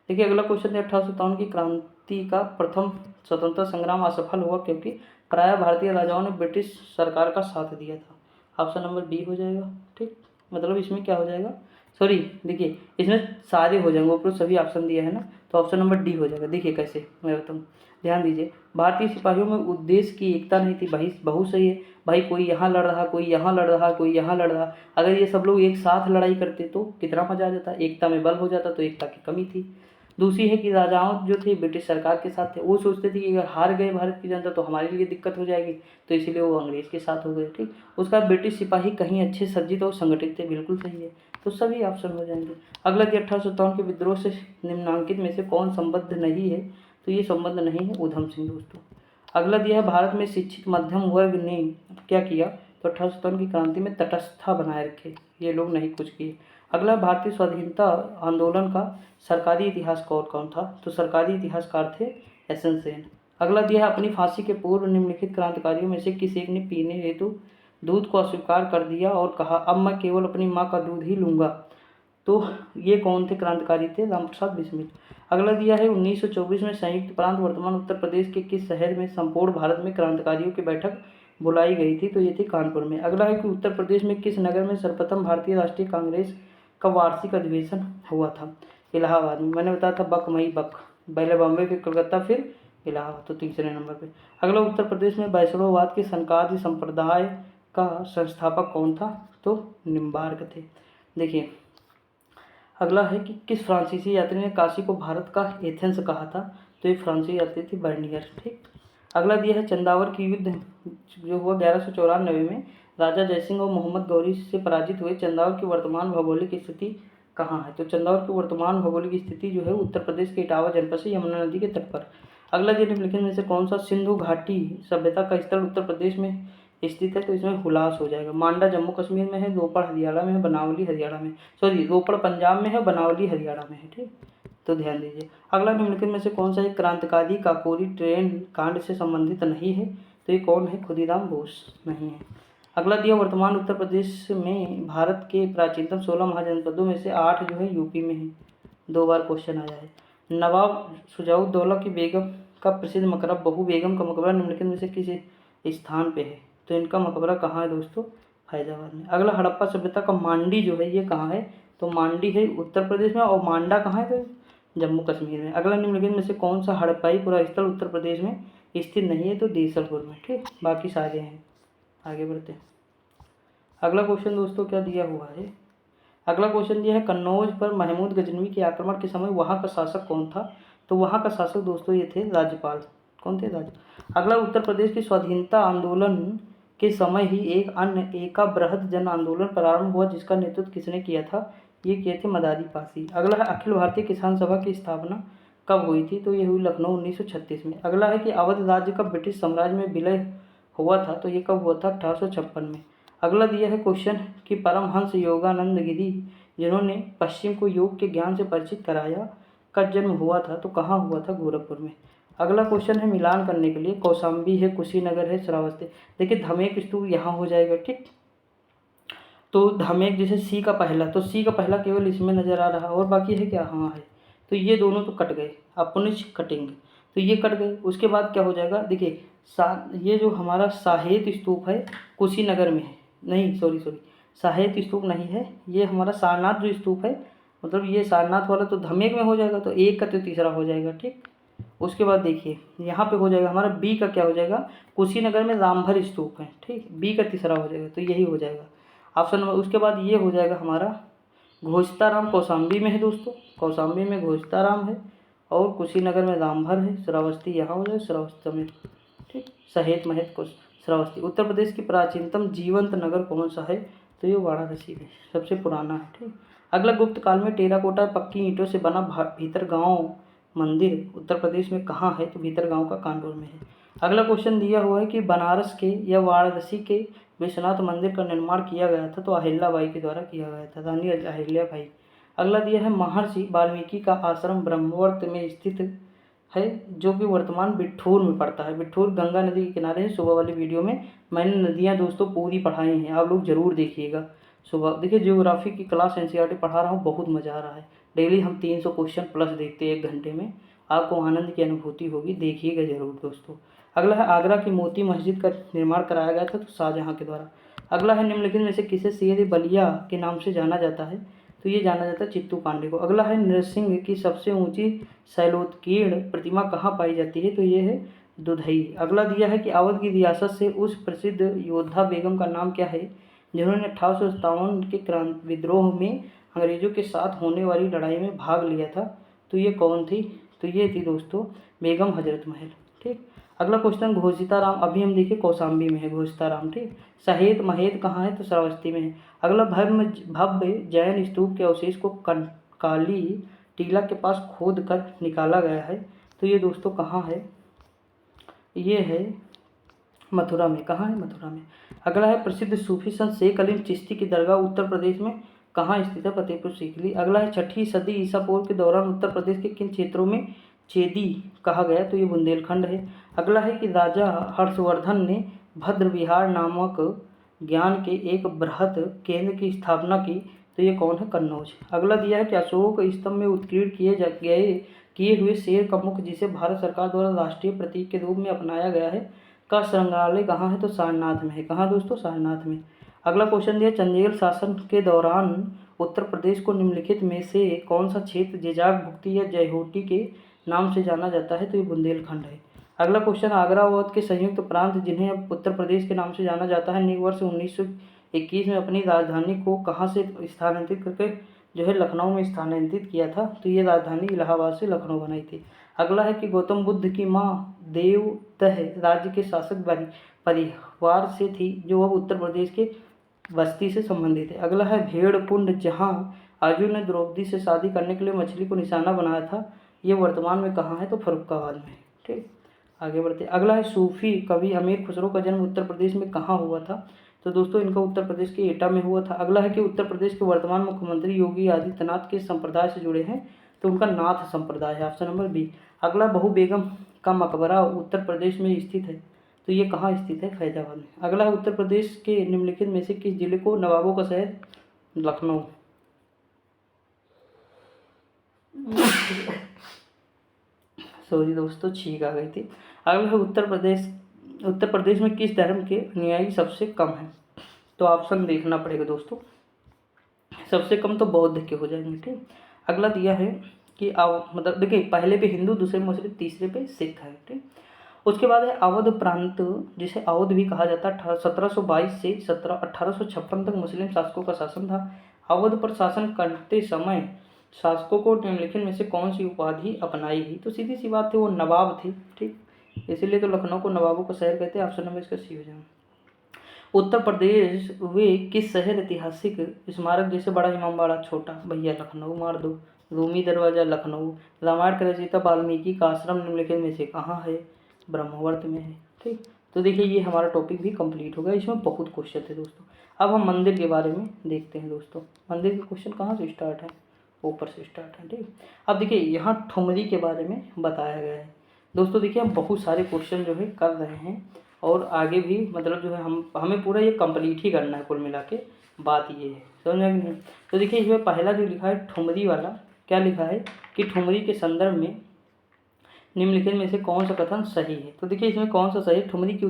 देखिए, अगला क्वेश्चन है 1857 की क्रांति का प्रथम स्वतंत्रता संग्राम असफल हुआ क्योंकि प्राय भारतीय राजाओं ने ब्रिटिश सरकार का साथ दिया था। ऑप्शन नंबर बी हो जाएगा, ठीक। मतलब इसमें क्या हो जाएगा? सॉरी, देखिए इसमें सारे हो जाएंगे, ऊपर सभी ऑप्शन दिया है ना, तो ऑप्शन नंबर डी हो जाएगा। देखिए कैसे, मैं बताऊँ, ध्यान दीजिए। भारतीय सिपाहियों में उद्देश्य की एकता नहीं थी। भाई बहुत सही है भाई, कोई यहाँ लड़ रहा, कोई यहाँ लड़ रहा, कोई यहाँ लड़ रहा। अगर ये सब लोग एक साथ लड़ाई करते तो कितना मजा आ जाता, एकता में बल हो जाता। तो एकता की कमी थी। दूसरी है कि राजाओं जो थे ब्रिटिश सरकार के साथ थे, वो सोचते थे कि अगर हार गए भारत की जनता तो हमारे लिए दिक्कत हो जाएगी, तो इसीलिए वो अंग्रेज के साथ हो गए, ठीक। उसका ब्रिटिश सिपाही कहीं अच्छे सज्जित और संगठित थे, बिल्कुल सही है, तो सभी ऑप्शन हो जाएंगे। अगला कि 1857 के विद्रोह से निम्नांकित में से कौन संबद्ध नहीं है? तो ये संबद्ध नहीं है उधम सिंह दोस्तों। अगला दिया है भारत में शिक्षित मध्यम वर्ग ने क्या किया? तो 1857 की क्रांति में तटस्थता बनाए रखे, ये लोग नहीं कुछ किए। अगला, भारतीय स्वाधीनता आंदोलन का सरकारी इतिहासकार कौन था? तो सरकारी इतिहासकार थे एस.एन. सेन। अगला दिया है अपनी फांसी के पूर्व निम्नलिखित क्रांतिकारियों में से किस एक ने पीने हेतु दूध को अस्वीकार कर दिया और कहा अब मैं केवल अपनी माँ का दूध ही लूँगा? तो ये कौन थे क्रांतिकारी? थे राम प्रसाद बिस्मिल। अगला दिया है 1924 में संयुक्त प्रांत वर्तमान उत्तर प्रदेश के किस शहर में संपूर्ण भारत में क्रांतिकारियों की बैठक बुलाई गई थी? तो ये थी कानपुर में। अगला है कि उत्तर प्रदेश में किस नगर में सर्वप्रथम भारतीय राष्ट्रीय कांग्रेस का वार्षिक अधिवेशन हुआ था? इलाहाबाद में। मैंने बताया था बक मई बक, पहले बॉम्बे फिर कलकत्ता फिर इलाहाबाद, तो तीसरे नंबर पे। अगला, उत्तर प्रदेश में वैष्णववाद के सनकादि संप्रदाय का संस्थापक कौन था? तो निम्बार्क थे। देखिए, अगला है कि किस फ्रांसीसी यात्री ने काशी को भारत का एथेंस कहा था? तो ये फ्रांसीसी यात्री थी बर्नियर, ठीक। अगला दिया है चंदावर की युद्ध जो हुआ 1194 में राजा जयसिंह और मोहम्मद गौरी से पराजित हुए। चंदावर की वर्तमान भौगोलिक स्थिति कहाँ है? तो चंदावर की वर्तमान भौगोलिक स्थिति जो है उत्तर प्रदेश के इटावा जनपद से यमुना नदी के तट पर। अगला दिया निम्नलिखित में से कौन सा सिंधु घाटी सभ्यता का स्थल उत्तर प्रदेश में स्थित है? तो इसमें हुलास हो जाएगा। मांडा जम्मू कश्मीर में है, रोपड़ हरियाणा में है, बनावली हरियाणा में, सॉरी रोपड़ पंजाब में है, बनावली हरियाणा में है, ठीक। तो ध्यान दीजिए। अगला, निम्नलिखित में से कौन सा एक क्रांतिकारी काकोरी ट्रेन कांड से संबंधित नहीं है? तो ये कौन है? खुदीराम बोस नहीं है। अगला दिया वर्तमान उत्तर प्रदेश में भारत के प्राचीनतम 16 महाजनपदों में से 8 जो है यूपी में है। 2 बार क्वेश्चन आया है। नवाब शुजाउद्दौला की बेगम का प्रसिद्ध मकबरा बहू बेगम का मकबरा निम्नलिखित में से किस स्थान पे है? तो इनका मकबरा कहाँ है दोस्तों? फैजाबाद में। अगला, हड़प्पा सभ्यता का मांडी जो है ये कहाँ है? तो मांडी है उत्तर प्रदेश में, और मांडा कहाँ है? तो जम्मू कश्मीर में। अगला, निम्नलिखित में से कौन सा हड़प्पाई पुरा स्थल उत्तर प्रदेश में स्थित नहीं है? तो देसलपुर में, ठीक। बाकी सारे हैं। आगे बढ़ते हैं। अगला क्वेश्चन दोस्तों क्या दिया हुआ है? अगला क्वेश्चन दिया है कन्नौज पर महमूद गजनवी के आक्रमण के समय वहाँ का शासक कौन था? तो वहाँ का शासक दोस्तों ये थे राज्यपाल। कौन थे? राज्य। अगला, उत्तर प्रदेश की स्वाधीनता आंदोलन के समय ही एक अन्य एका बृहद जन आंदोलन प्रारंभ हुआ, जिसका नेतृत्व किसने किया था? ये किए थे मदारी पासी। अगला है, अखिल भारतीय किसान सभा की स्थापना कब हुई थी? तो ये हुई लखनऊ 1936 में। अगला है कि अवध राज्य का ब्रिटिश साम्राज्य में विलय हुआ था? तो ये कब हुआ था? 1856 में। अगला दिया है क्वेश्चन कि परमहंस योगानंद गिरी जिन्होंने पश्चिम को योग के ज्ञान से परिचित कराया का जन्म हुआ था? तो कहाँ हुआ था? गोरखपुर में। अगला क्वेश्चन है मिलान करने के लिए, कौशाम्बी है, कुशीनगर है, श्रावस्ती। देखिए धमेक स्तूप यहाँ हो जाएगा, ठीक। तो धमेक जैसे सी का पहला, तो सी का पहला केवल इसमें नजर आ रहा है, और बाकी है क्या? हाँ है। तो ये दोनों तो कट गए, अपनिश कटेंगे, तो ये कट गए। उसके बाद क्या हो जाएगा? देखिए ये जो हमारा साहेत स्तूप है कुशीनगर में है, नहीं सॉरी साहेत स्तूप नहीं है, ये हमारा सारनाथ जो स्तूप है, मतलब ये सारनाथ वाला तो धमेक में हो जाएगा, तो एक का तो तीसरा हो जाएगा, ठीक। उसके बाद देखिए यहाँ पे हो जाएगा हमारा बी का क्या हो जाएगा? कुशीनगर में रामभर स्तूप है, ठीक। बी का तीसरा हो जाएगा, तो यही हो जाएगा ऑप्शन नंबर। उसके बाद ये हो जाएगा हमारा घोषताराम, कौशाम्बी में है दोस्तों, कौशाम्बी में घोषताराम है, और कुशीनगर में रामभर है। श्रावस्ती यहाँ हो जाएगा, श्रावस्ती में, ठीक। सहेत महेत को श्रावस्ती। उत्तर प्रदेश की प्राचीनतम जीवंत नगर कौन सा है? तो ये वाराणसी में सबसे पुराना है, ठीक। अगला, गुप्त काल में टेराकोटा पक्की ईंटों से बना भीतर गाँव मंदिर उत्तर प्रदेश में कहाँ है? तो भीतर गाँव का कानपुर में है। अगला क्वेश्चन दिया हुआ है कि बनारस के या वाराणसी के विश्वनाथ मंदिर का निर्माण किया गया था? तो अहिल्याबाई के द्वारा किया गया था, रानी अहिल्याबाई। अगला दिया है महर्षि वाल्मीकि का आश्रम ब्रह्मवर्त में स्थित है, जो कि वर्तमान बिठूर में पड़ता है। बिठूर गंगा नदी के किनारे है। सुबह वाली वीडियो में मैंने नदियाँ दोस्तों पूरी पढ़ाई हैं, आप लोग जरूर देखिएगा। सुबह देखिए जियोग्राफी की क्लास एनसीईआरटी पढ़ा रहा हूँ, बहुत मज़ा आ रहा है। डेली हम 300 क्वेश्चन प्लस देखते हैं 1 घंटे में, आपको आनंद की अनुभूति होगी, देखिएगा जरूर दोस्तों। अगला है आगरा की मोती मस्जिद का निर्माण कराया गया था? तो शाहजहाँ के द्वारा। अगला है निम्नलिखित में से किसे शेर बलिया के नाम से जाना जाता है? तो ये जाना जाता है चित्तू पांडे को। अगला है नृसिंह की सबसे ऊंची शैलोत्कीर्ण प्रतिमा कहाँ पाई जाती है? तो ये है दुधई। अगला दिया है कि अवध की रियासत से उस प्रसिद्ध योद्धा बेगम का नाम क्या है जिन्होंने 1857 के क्रांति विद्रोह में अंग्रेजों के साथ होने वाली लड़ाई में भाग लिया था? तो ये कौन थी? तो ये थी दोस्तों बेगम हजरत महल, ठीक। अगला क्वेश्चन, घोषिताराम, अभी हम देखिए कौशाम्बी में है घोषिताराम, ठीक। सहेत महेत कहाँ है? तो श्रावस्ती में है। अगला, भव्य जैन स्तूप के अवशेष को काली टीला के पास खोद कर निकाला गया है? तो ये दोस्तों कहाँ है? ये है मथुरा में। कहाँ है? मथुरा में। अगला है प्रसिद्ध सूफी संत शेख अली चिश्ती की दरगाह उत्तर प्रदेश में कहाँ स्थित है? फतेहपुर सीकरी। अगला है 6ठी सदी ईसा पूर्व के दौरान उत्तर प्रदेश के किन क्षेत्रों में चेदी कहा गया? तो ये बुंदेलखंड है। अगला है कि राजा हर्षवर्धन ने भद्र विहार नामक ज्ञान के एक बृहद केंद्र की स्थापना की? तो ये कौन है? कन्नौज। अगला दिया है कि अशोक स्तंभ में उत्कीर्ण किए हुए शेर का मुख, जिसे भारत सरकार द्वारा राष्ट्रीय प्रतीक के रूप में अपनाया गया है, का संग्रहालय कहाँ है? तो सारनाथ में है। कहाँ दोस्तों? सारनाथ में। अगला क्वेश्चन दिया, चंदेल शासन के दौरान उत्तर प्रदेश को निम्नलिखित में से कौन सा क्षेत्र जेजाग भुक्ति या जयहोटी के नाम से जाना जाता है? तो ये बुंदेलखंड है। अगला क्वेश्चन, आगरा अवध के संयुक्त प्रांत जिन्हें अब उत्तर प्रदेश के नाम से जाना जाता है ने वर्ष 1921 में अपनी राजधानी को कहाँ से स्थानांतरित करके जो है लखनऊ में स्थानांतरित किया था? तो ये राजधानी इलाहाबाद से लखनऊ बनाई थी। अगला है कि गौतम बुद्ध की माँ देवतः राज्य के शासक परिवार से थी, जो अब उत्तर प्रदेश के बस्ती से संबंधित है। अगला है भेड़ कुंड, जहाँ अर्जुन ने द्रौपदी से शादी करने के लिए मछली को निशाना बनाया था, ये वर्तमान में कहाँ है? तो फर्रुखाबाद में, ठीक। आगे बढ़ते। अगला है सूफी कवि अमीर खुसरो का जन्म उत्तर प्रदेश में कहाँ हुआ था? तो दोस्तों इनका उत्तर प्रदेश के एटा में हुआ था। अगला है कि उत्तर प्रदेश के वर्तमान मुख्यमंत्री योगी आदित्यनाथ किस संप्रदाय से जुड़े हैं? तो उनका नाथ संप्रदाय है, ऑप्शन नंबर बी। अगला, बहू बेगम का मकबरा उत्तर प्रदेश में स्थित है? तो ये कहाँ स्थित है? फैजाबाद में। अगला है उत्तर प्रदेश के निम्नलिखित में से किस जिले को नवाबों का शहर? लखनऊ। सॉरी दोस्तों, छींक आ गई थी। अगला है उत्तर प्रदेश में किस धर्म के अनुयायी सबसे कम हैं? तो ऑप्शन देखना पड़ेगा दोस्तों, सबसे कम तो बौद्ध के हो जाएंगे, ठीक। अगला दिया है कि मतलब देखिए पहले पे हिंदू, दूसरे पे मुस्लिम, तीसरे पे सिख है, ठीक। उसके बाद है अवध प्रांत, जिसे अवध भी कहा जाता है। 1722 से 1856 तक मुस्लिम शासकों का शासन था। अवध पर शासन करते समय शासकों को निम्नलिखित में से कौन सी उपाधि अपनाई गई? तो सीधी सी बात है, वो नवाब थे। ठीक, इसीलिए तो लखनऊ को नवाबों का शहर कहते हैं। ऑप्शन नंबर इसका सी हो जाएगा। उत्तर प्रदेश वे किस शहर ऐतिहासिक स्मारक, जैसे बड़ा इमामबाड़ा, छोटा भैया लखनऊ मार दो, रूमी दरवाजा लखनऊ, रामायण के रचयिता वाल्मीकि का आश्रम निम्नलिखित में से कहाँ है? ब्रह्मवर्त में है। ठीक, तो देखिए ये हमारा टॉपिक भी कंप्लीट हो गया। इसमें बहुत क्वेश्चन थे दोस्तों। अब हम मंदिर के बारे में देखते हैं दोस्तों। मंदिर के क्वेश्चन कहाँ से स्टार्ट है? ऊपर से स्टार्ट है। ठीक, अब देखिए यहाँ ठुमरी के बारे में बताया गया है दोस्तों। देखिए हम बहुत सारे क्वेश्चन जो है कर रहे हैं और आगे भी मतलब जो है हमें पूरा ये कंप्लीट ही करना है। कुल मिला के बात ये है, समझ में नहीं? तो देखिए इसमें पहला जो लिखा है ठुमरी वाला, क्या लिखा है कि ठुमरी के संदर्भ में निम्नलिखित में से कौन सा कथन सही है? तो देखिए इसमें कौन सा सही है? ठुमरी की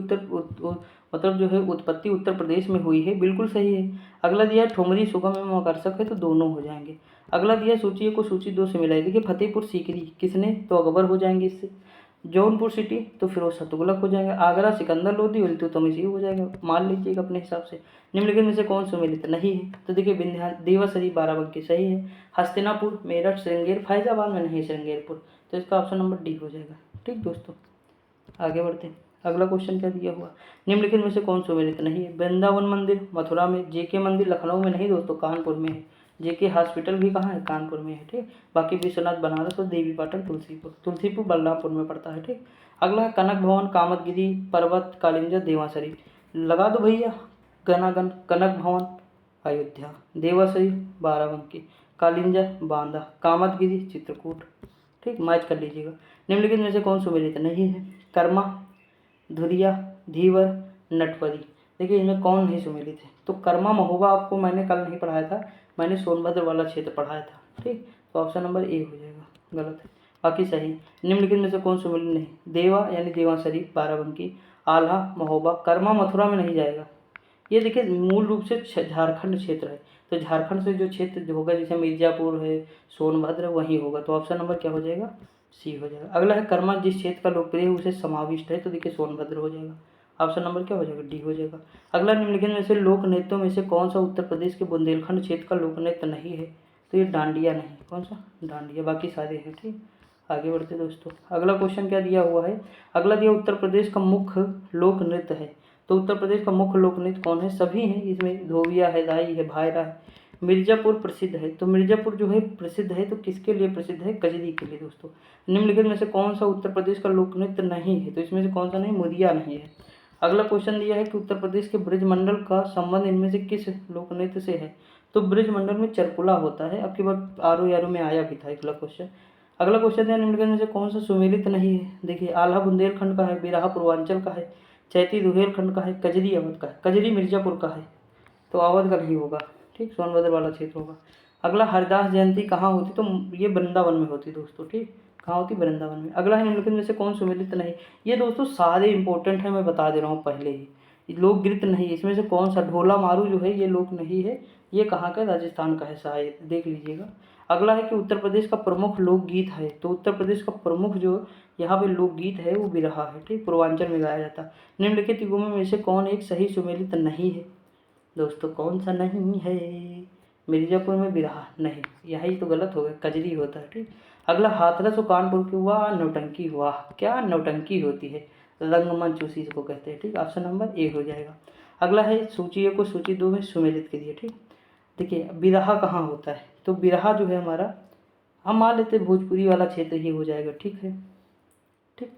मतलब जो है उत्पत्ति उत्तर प्रदेश में हुई है, बिल्कुल सही है। अगला दिया है ठुमरी सुगम एवं आकर्षक है, तो दोनों हो जाएंगे। अगला दिया है सूची एक को सूची 2 से मिलाई। देखिए फतेहपुर सीकरी किसने? तो अकबर हो जाएंगे इससे। जौनपुर सिटी तो फिरोज शाह तुगलक हो जाएंगे। आगरा सिकंदर लोधी इल्तुतमिश हो जाएगा, मान लीजिएगा अपने हिसाब से। निम्नलिखित में से कौन सुमेलित नहीं है? तो देखिए देवासरी बाराबंकी सही है। हस्तिनापुर मेरठ श्रृंगेर फैजाबाद में नहीं, श्रृंगेरपुर, तो इसका ऑप्शन नंबर डी हो जाएगा। ठीक दोस्तों, आगे बढ़ते हैं। अगला क्वेश्चन क्या दिया हुआ? निम्नलिखित में से कौन सुमेलित नहीं है? वृंदावन मंदिर मथुरा में, जेके मंदिर लखनऊ में नहीं दोस्तों, कानपुर में है। जेके हॉस्पिटल भी कहाँ है? कानपुर में है। ठीक, बाकी विश्वनाथ बनारस और देवी पाटन तुलसीपुर बलरामपुर में पड़ता है। ठीक, अगला है कनक भवन कामतगिरी पर्वत कालिंजा देवासरी, लगा दो भैया गनागन। कनक भवन अयोध्या, देवासरी बाराबंकी, कालिंजा बांदा, कामतगिरी चित्रकूट। ठीक, मैच कर लीजिएगा। निम्नलिखित में से कौन सुमेलित नहीं है? कर्मा, धुरिया, धीवर, नटवरी। देखिए इनमें कौन नहीं सुमेलित है? तो कर्मा महोबा आपको मैंने कल नहीं पढ़ाया था, मैंने सोनभद्र वाला क्षेत्र पढ़ाया था। ठीक, तो ऑप्शन नंबर ए हो जाएगा, गलत है, बाकी सही। निम्नलिखित में से कौन सुमेलित नहीं? देवा यानी देवासरी बाराबंकी, आल्हा महोबा, कर्मा मथुरा में नहीं जाएगा। ये देखिए मूल रूप से झारखंड क्षेत्र है, तो झारखंड से जो क्षेत्र जो होगा, जैसे मिर्जापुर है, सोनभद्र, वही होगा। तो ऑप्शन नंबर क्या हो जाएगा? सी हो जाएगा। अगला है कर्मा जिस क्षेत्र का लोकप्रिय है उसे समाविष्ट है, तो देखिए सोनभद्र हो जाएगा। ऑप्शन नंबर क्या हो जाएगा? डी हो जाएगा। अगला निम्नलिखित में से लोक नृत्यों में से कौन सा उत्तर प्रदेश के बुंदेलखंड क्षेत्र का लोक नृत्य नहीं है? तो ये डांडिया नहीं, कौन सा? डांडिया, बाकी सारे हैं। ठीक, आगे बढ़ते दोस्तों। अगला क्वेश्चन क्या दिया हुआ है? अगला दिया उत्तर प्रदेश का मुख्य लोक नृत्य है, तो उत्तर प्रदेश का मुख्य लोक नृत्य कौन है? सभी हैं इसमें, धोबिया है, दाई है, भायरा है। मिर्जापुर प्रसिद्ध है, तो मिर्जापुर जो है प्रसिद्ध है, तो किसके लिए प्रसिद्ध है? कजरी के लिए दोस्तों। निम्नलिखित में से कौन सा उत्तर प्रदेश का लोक नृत्य नहीं है? तो इसमें से कौन सा नहीं? मुरिया नहीं है। अगला क्वेश्चन दिया है कि उत्तर प्रदेश के ब्रजमंडल का संबंध इनमें से किस लोक नृत्य से है? तो ब्रजमंडल में चरकुला होता है। अब की बार आरो यारो में आया भी था अगला क्वेश्चन। अगला क्वेश्चन है निम्नलिखित में से कौन सा सुमेलित नहीं है? देखिए आल्हा बुंदेलखंड का है, बिरहा पूर्वांचल का है, चैती रुहेलखंड का है, कजरी अवध का है। कजरी मिर्जापुर का है, तो अवध का नहीं होगा। ठीक, सोनभद्र वाला क्षेत्र होगा। अगला हरिदास जयंती कहाँ होती? तो ये वृंदावन में होती दोस्तों। ठीक, कहाँ होती? वृंदावन में। अगला है निम्नलिखित में से कौन सुमेलित नहीं? ये दोस्तों सारे इंपॉर्टेंट है, मैं बता दे रहा हूँ पहले ही। लोक नृत्य नहीं, इसमें से कौन सा? ढोला मारू जो है ये लोक नहीं है, ये कहाँ का? राजस्थान का है शायद, देख लीजिएगा। अगला है कि उत्तर प्रदेश का प्रमुख लोकगीत है, तो उत्तर प्रदेश का प्रमुख जो यहाँ पे लोकगीत है वो बिरहा है। ठीक, पूर्वांचल में गाया जाता है। निम्नलिखित युगों में से कौन एक सही सुमेलित नहीं है? दोस्तों कौन सा नहीं है? मिर्जापुर में बिरहा नहीं, यही तो गलत हो गया, कजरी होता है। ठीक, अगला हाथरस और कानपुर की हुआ नौटंकी हुआ, क्या नौटंकी होती है? रंगमंच उसी को कहते हैं। ठीक, ऑप्शन नंबर ए हो जाएगा। अगला है सूची 1 को सूची 2 में सुमेलित करिए। ठीक, देखिए बिरहा कहाँ होता है? तो बिरहा जो है हमारा, हम मान लेते हैं भोजपुरी वाला क्षेत्र ही हो जाएगा। ठीक है, ठीक,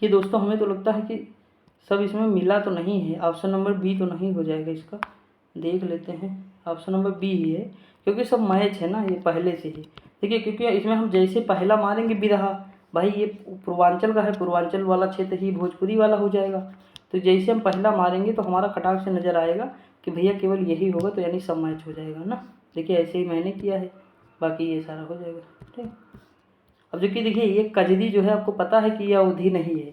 ये दोस्तों हमें तो लगता है कि सब इसमें मिला तो नहीं है, ऑप्शन नंबर बी तो नहीं हो जाएगा इसका, देख लेते हैं। ऑप्शन नंबर बी ही है, क्योंकि सब मैच है ना ये पहले से ही। देखिए क्योंकि इसमें हम जैसे पहला मारेंगे बिरहा, भाई ये पूर्वांचल का है, पूर्वांचल वाला क्षेत्र ही भोजपुरी वाला हो जाएगा। तो जैसे हम पहला मारेंगे तो हमारा कटाक्ष से नज़र आएगा कि भैया केवल यही होगा, तो यानी सब मैच हो जाएगा ना। देखिए ऐसे ही मैंने किया है, बाकी ये सारा हो जाएगा। ठीक, अब देखिए ये कजरी जो है आपको पता है कि यह अवधि नहीं है,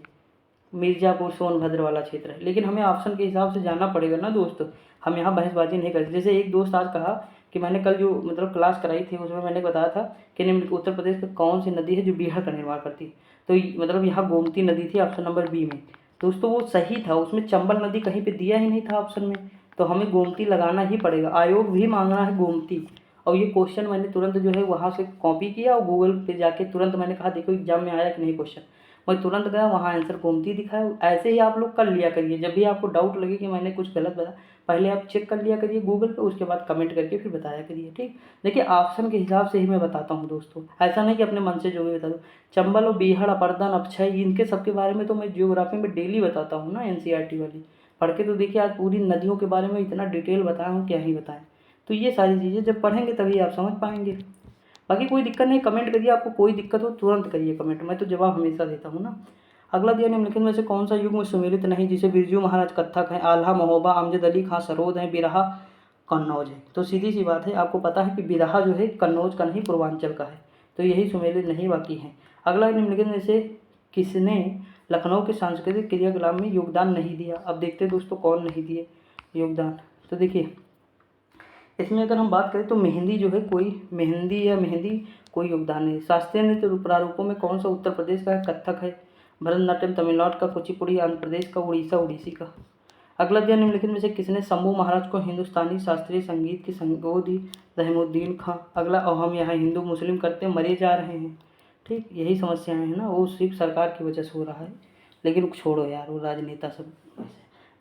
मिर्जापुर सोनभद्र वाला क्षेत्र है, लेकिन हमें ऑप्शन के हिसाब से जाना पड़ेगा ना दोस्तों। हम यहाँ बहसबाजी नहीं करते। जैसे एक दोस्त आज कहा कि मैंने कल जो मतलब क्लास कराई थी उसमें मैंने बताया था कि निम्न उत्तर प्रदेश की कौन सी नदी है जो बिहार का निर्माण करती है, तो मतलब यहाँ गोमती नदी थी ऑप्शन नंबर बी में। दोस्तों वो सही था, उसमें चंबल नदी कहीं पर दिया ही नहीं था ऑप्शन में, तो हमें गोमती लगाना ही पड़ेगा। आयोग भी मांग रहा है गोमती, और ये क्वेश्चन मैंने तुरंत जो है वहाँ से कॉपी किया और गूगल पे जाके तुरंत मैंने कहा देखो एग्जाम में आया कि नहीं क्वेश्चन, मैं तुरंत गया वहाँ आंसर घूमती दिखाया। ऐसे ही आप लोग कर लिया करिए, जब भी आपको डाउट लगे कि मैंने कुछ गलत बताया पहले आप चेक कर लिया करिए गूगल पे, उसके बाद कमेंट करके फिर बताया करिए। ठीक, देखिए ऑप्शन के हिसाब से ही मैं बताता हूँ दोस्तों, ऐसा नहीं कि अपने मन से जो भी बता दूँ। चंबल और बीहड़, अपरदन, अपक्षय, इनके सबके बारे में तो मैं ज्योग्राफी में डेली बताता हूँ ना, एनसीईआरटी वाली पढ़ के। तो देखिए आज पूरी नदियों के बारे में इतना डिटेल बताया हूँ, क्या ही बताएं। तो ये सारी चीज़ें जब पढ़ेंगे तभी आप समझ पाएंगे। बाकी कोई दिक्कत नहीं, कमेंट करिए, आपको कोई दिक्कत हो तुरंत करिए कमेंट, मैं तो जवाब हमेशा देता हूँ ना। अगला दिया निम्नलिखित में से कौन सा युग में सुमेलित नहीं, जिसे बिरजू महाराज कत्थक है, आल्हा महोबा, अमजद अली खां सरोद है, बिरहा कन्नौज है। तो सीधी सी बात है, आपको पता है कि बिरहा जो है कन्नौज का नहीं पूर्वांचल का है, तो यही सुमेलित नहीं बाकी है। अगला निम्नलिखित में से किसने लखनऊ के सांस्कृतिक क्रियाकलाप में योगदान नहीं दिया। अब देखते हैं दोस्तों कौन नहीं दिए योगदान। तो देखिए इसमें अगर हम बात करें तो मेहंदी जो है मेहंदी कोई योगदान नहीं। शास्त्रीय नृत्य प्रारूपों में कौन सा उत्तर प्रदेश का है, कथक है, भरतनाट्यम तमिलनाडु का, कुचिपुड़ी आंध्र प्रदेश का, उड़ीसा उड़ीसी का। अगला दिया निम्नलिखित में से किसने शंभू महाराज को हिंदुस्तानी शास्त्रीय संगीत की संगो दी, रहमुद्दीन खां। अगला, और हम यहाँ हिंदू मुस्लिम करते मरे जा रहे हैं। ठीक, यही समस्याएं हैं ना, वो सिर्फ सरकार की वजह से हो रहा है, लेकिन छोड़ो यार वो राजनेता सब।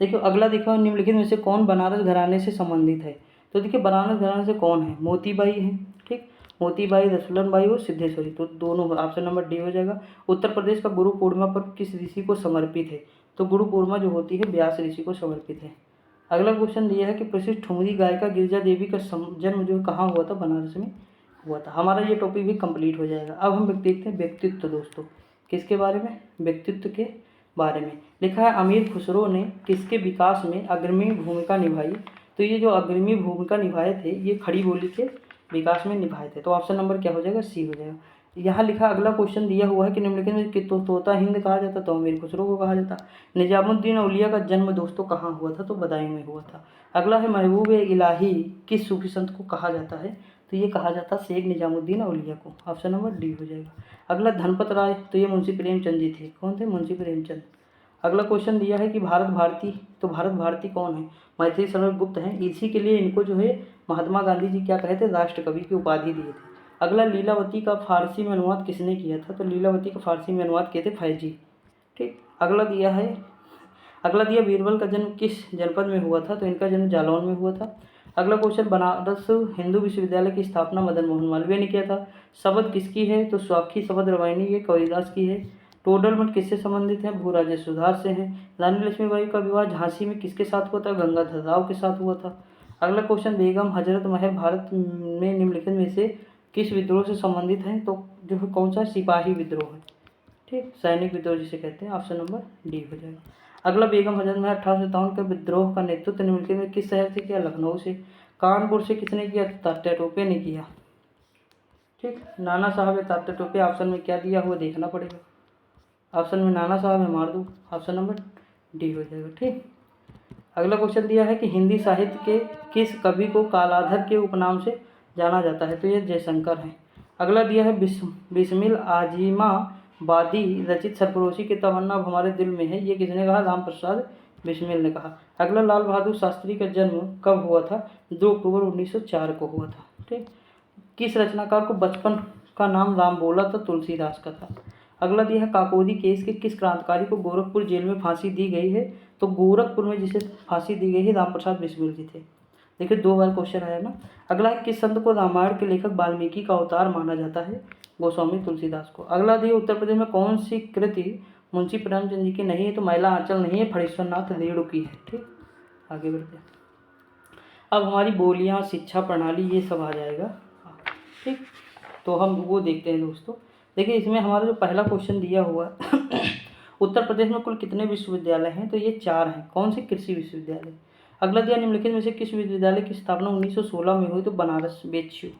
देखियो अगला देखो, निम्नलिखित में से कौन बनारस घराने से संबंधित है। तो देखिए बनारस घराने से कौन है, मोतीबाई है। ठीक, मोतीबाई, रसूलन बाई और सिद्धेश्वरी, तो दोनों ऑप्शन नंबर डी हो जाएगा। उत्तर प्रदेश का गुरु पूर्णिमा पर्व किस ऋषि को समर्पित है। तो गुरु पूर्णिमा जो होती है व्यास ऋषि को समर्पित है। अगला क्वेश्चन दिया है कि प्रसिद्ध ठुमरी गायिका गिरिजा देवी का जन्म जो कहाँ हुआ था, बनारस में हुआ था। हमारा ये टॉपिक भी कंप्लीट हो जाएगा। अब हम देखते हैं व्यक्तित्व दोस्तों, किसके बारे में, व्यक्तित्व के बारे में। लिखा है अमीर खुसरो ने किसके विकास में अग्रणी भूमिका निभाई। तो ये जो अग्रणी भूमिका निभाए थे ये खड़ी बोली के विकास में निभाए थे। तो ऑप्शन नंबर क्या हो जाएगा, सी हो जाएगा। यहाँ लिखा अगला क्वेश्चन दिया हुआ है कि निम्नलिखित में कि तोता हिंद कहा जाता, तो अमीर खुसरो को कहा जाता। निजामुद्दीन औलिया का जन्म दोस्तों कहाँ हुआ था, तो बदायूं में हुआ था। अगला है महबूब इलाही किस सूफी संत को कहा जाता है। तो ये कहा जाता शेख निजामुद्दीन औलिया को। ऑप्शन नंबर डी हो जाएगा। अगला धनपत राय, तो ये मुंशी प्रेमचंद जी थे। कौन थे, मुंशी प्रेमचंद। अगला क्वेश्चन दिया है कि भारत भारती, तो भारत भारती कौन है, मैथिली शरण गुप्त हैं। इसी के लिए इनको जो है महात्मा गांधी जी क्या कहे थे, राष्ट्र कवि की उपाधि दिए थे। अगला लीलावती का फारसी में अनुवाद किसने किया था। तो लीलावती का फारसी में अनुवाद किए थे फैजी। ठीक, अगला दिया बीरबल का जन्म किस जनपद में हुआ था। तो इनका जन्म जालौन में हुआ था। अगला क्वेश्चन, बनारस हिंदू विश्वविद्यालय की स्थापना मदन मोहन मालवीय ने किया था। शब्द किसकी है, तो स्वाखी शब्द रामायणी ये कबीरदास की है। टोडर मठ किससे संबंधित है, भू राजस्व सुधार से है। रानी लक्ष्मीबाई का विवाह झांसी में किसके साथ हुआ था, गंगाधर राव के साथ हुआ था। अगला क्वेश्चन, बेगम हजरत महल भारत में निम्नलिखित में से किस विद्रोह से संबंधित है। तो जो है कौन सा, सिपाही विद्रोह है। ठीक, सैनिक विद्रोह जिसे कहते हैं। ऑप्शन नंबर डी हो जाएगा। अगला, बेगम हजरत महल 1857 के विद्रोह का नेतृत्व निम्नलिखित में किस शहर से किया, लखनऊ से। कानपुर से किसने किया, तात्या टोपे ने किया। ठीक, नाना साहब या तात्या टोपे, ऑप्शन में क्या दिया हुआ देखना पड़ेगा। ऑप्शन में नाना साहब है, मार दो। ऑप्शन नंबर डी हो जाएगा। ठीक, अगला क्वेश्चन दिया है कि हिंदी साहित्य के किस कवि को कालाधर के उपनाम से जाना जाता है। तो ये जयशंकर है। अगला दिया है बिस्मिल आजिमा बादी रचित सरफरोशी की तमन्ना अब हमारे दिल में है, ये किसने कहा, राम प्रसाद बिस्मिल ने कहा। अगला, लाल बहादुर शास्त्री का जन्म कब हुआ था, 2 अक्टूबर 1904 को हुआ था। ठीक, किस रचनाकार को बचपन का नाम राम बोला था, तुलसीदास का था। अगला दिया है काकोरी केस के किस क्रांतिकारी को गोरखपुर जेल में फांसी दी गई है। तो गोरखपुर में जिसे फांसी दी गई है राम प्रसाद बिस्मिल जी थे। देखिए 2 बार क्वेश्चन आया ना। अगला है किस संत को रामायण के लेखक वाल्मीकि का अवतार माना जाता है, गोस्वामी तुलसीदास को। अगला दिया उत्तर प्रदेश में कौन सी कृति मुंशी प्रेमचंद जी की नहीं है। तो मैला आंचल नहीं है, फणीश्वरनाथ रेणु की है। ठीक, आगे बढ़ते हैं। अब हमारी बोलियां, शिक्षा प्रणाली ये सब आ जाएगा। ठीक, तो हम वो देखते हैं दोस्तों। देखिए इसमें हमारा जो पहला क्वेश्चन दिया हुआ उत्तर प्रदेश में कुल कितने विश्वविद्यालय हैं। तो ये 4 हैं। कौन से, कृषि विश्वविद्यालय। अगला दिया निम्नलिखित में से किस विश्वविद्यालय की स्थापना 1916 में हुई। तो बनारस बेच्यू।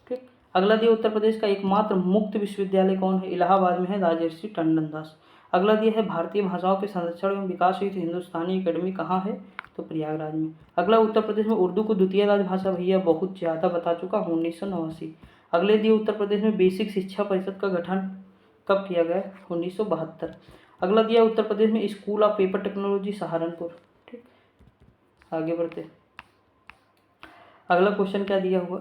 ठीक, अगला दिया उत्तर प्रदेश का एकमात्र मुक्त विश्वविद्यालय कौन है, इलाहाबाद में है, राजर्षि टंडन दास। अगला दिया है भारतीय भाषाओं के संरक्षण एवं विकास हेतु हिंदुस्तानी अकेडमी कहाँ है। तो प्रयागराज में। अगला, उत्तर प्रदेश में उर्दू को द्वितीय राजभाषा, भैया बहुत ज़्यादा बता चुका हूँ, 1989। अगले दिए उत्तर प्रदेश में बेसिक शिक्षा परिषद का गठन कब किया गया, 1972। अगला दिया उत्तर प्रदेश में school of paper technology Saharanpur. ठीक, आगे बढ़ते। अगला क्वेश्चन क्या दिया हुआ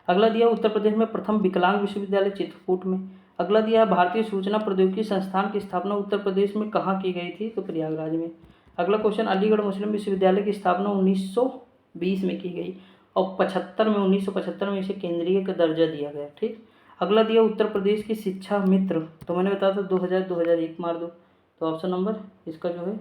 अगला दिया उत्तर प्रदेश में प्रथम विकलांग विश्वविद्यालय चित्रकूट में। अगला दिया है भारतीय सूचना प्रौद्योगिकी संस्थान की स्थापना उत्तर प्रदेश में कहाँ की गई थी, तो प्रयागराज में। अगला क्वेश्चन, अलीगढ़ मुस्लिम विश्वविद्यालय की स्थापना 1920 में की गई और 1975 में इसे केंद्रीय का दर्जा दिया गया। ठीक। अगला दिया उत्तर प्रदेश की शिक्षा मित्र, तो मैंने बताया था 2001 मार दो, तो ऑप्शन नंबर इसका जो है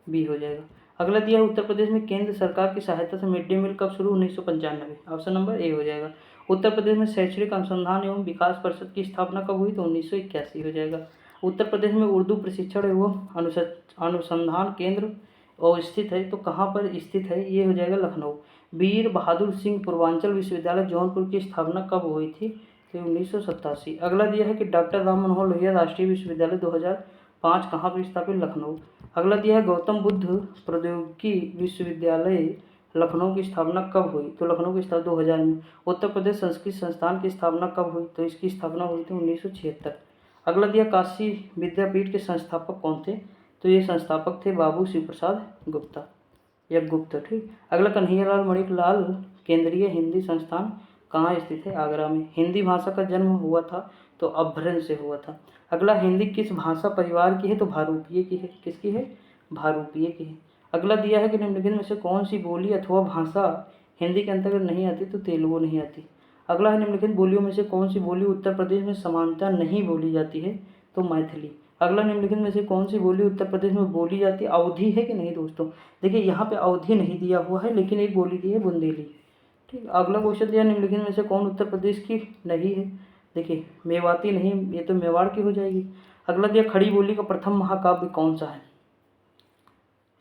बी हो जाएगा। अगला दिया उत्तर प्रदेश में केंद्र सरकार की सहायता से मिड डे मील कब शुरू, 1995, ऑप्शन नंबर ए हो जाएगा। उत्तर प्रदेश में शैक्षणिक अनुसंधान एवं विकास परिषद की स्थापना कब हुई, तो 1981 हो जाएगा। उत्तर प्रदेश में उर्दू प्रशिक्षण एवं अनुसंधान केंद्र और स्थित है, तो कहाँ पर स्थित है, ये हो जाएगा लखनऊ। वीर बहादुर सिंह पूर्वांचल विश्वविद्यालय जौनपुर की स्थापना कब हुई थी, तो 1987। अगला दिया है कि डॉक्टर राम मनोहर लोहिया राष्ट्रीय विश्वविद्यालय 2005 कहाँ पर स्थापित, लखनऊ। अगला दिया है गौतम बुद्ध प्रौद्योगिकी विश्वविद्यालय लखनऊ की स्थापना कब हुई, तो लखनऊ की स्थापना 2000 में। उत्तर प्रदेश संस्कृत संस्थान की स्थापना कब हुई, तो इसकी स्थापना हुई थी 1976। अगला दिया काशी विद्यापीठ के संस्थापक कौन थे, तो ये संस्थापक थे बाबू शिव प्रसाद गुप्ता या गुप्त। ठीक। अगला कन्हैयालाल मणिकलाल केंद्रीय हिंदी संस्थान कहाँ स्थित है, आगरा में। हिंदी भाषा का जन्म हुआ था तो अपभ्रंश से हुआ था। अगला हिंदी किस भाषा परिवार की है, तो भारूपीय की है। किसकी है, भारूपीय की है। अगला दिया है कि निम्नलिखित में से कौन सी बोली अथवा भाषा हिंदी के अंतर्गत नहीं आती, तो तेलुगु नहीं आती। अगला है निम्नलिखित बोलियों में से कौन सी बोली उत्तर प्रदेश में समानता नहीं बोली जाती है, तो मैथिली। अगला निम्नलिखित में से कौन सी बोली उत्तर प्रदेश में बोली जाती है, अवधी है कि नहीं दोस्तों, देखिए यहाँ पे अवधी नहीं दिया हुआ है, लेकिन एक बोली दी है बुंदेली। ठीक। अगला क्वेश्चन दिया निम्नलिखित में से कौन उत्तर प्रदेश की नहीं है, देखिए मेवाती नहीं, ये तो मेवाड़ की हो जाएगी। अगला दिया खड़ी बोली का प्रथम महाकाव्य कौन सा है,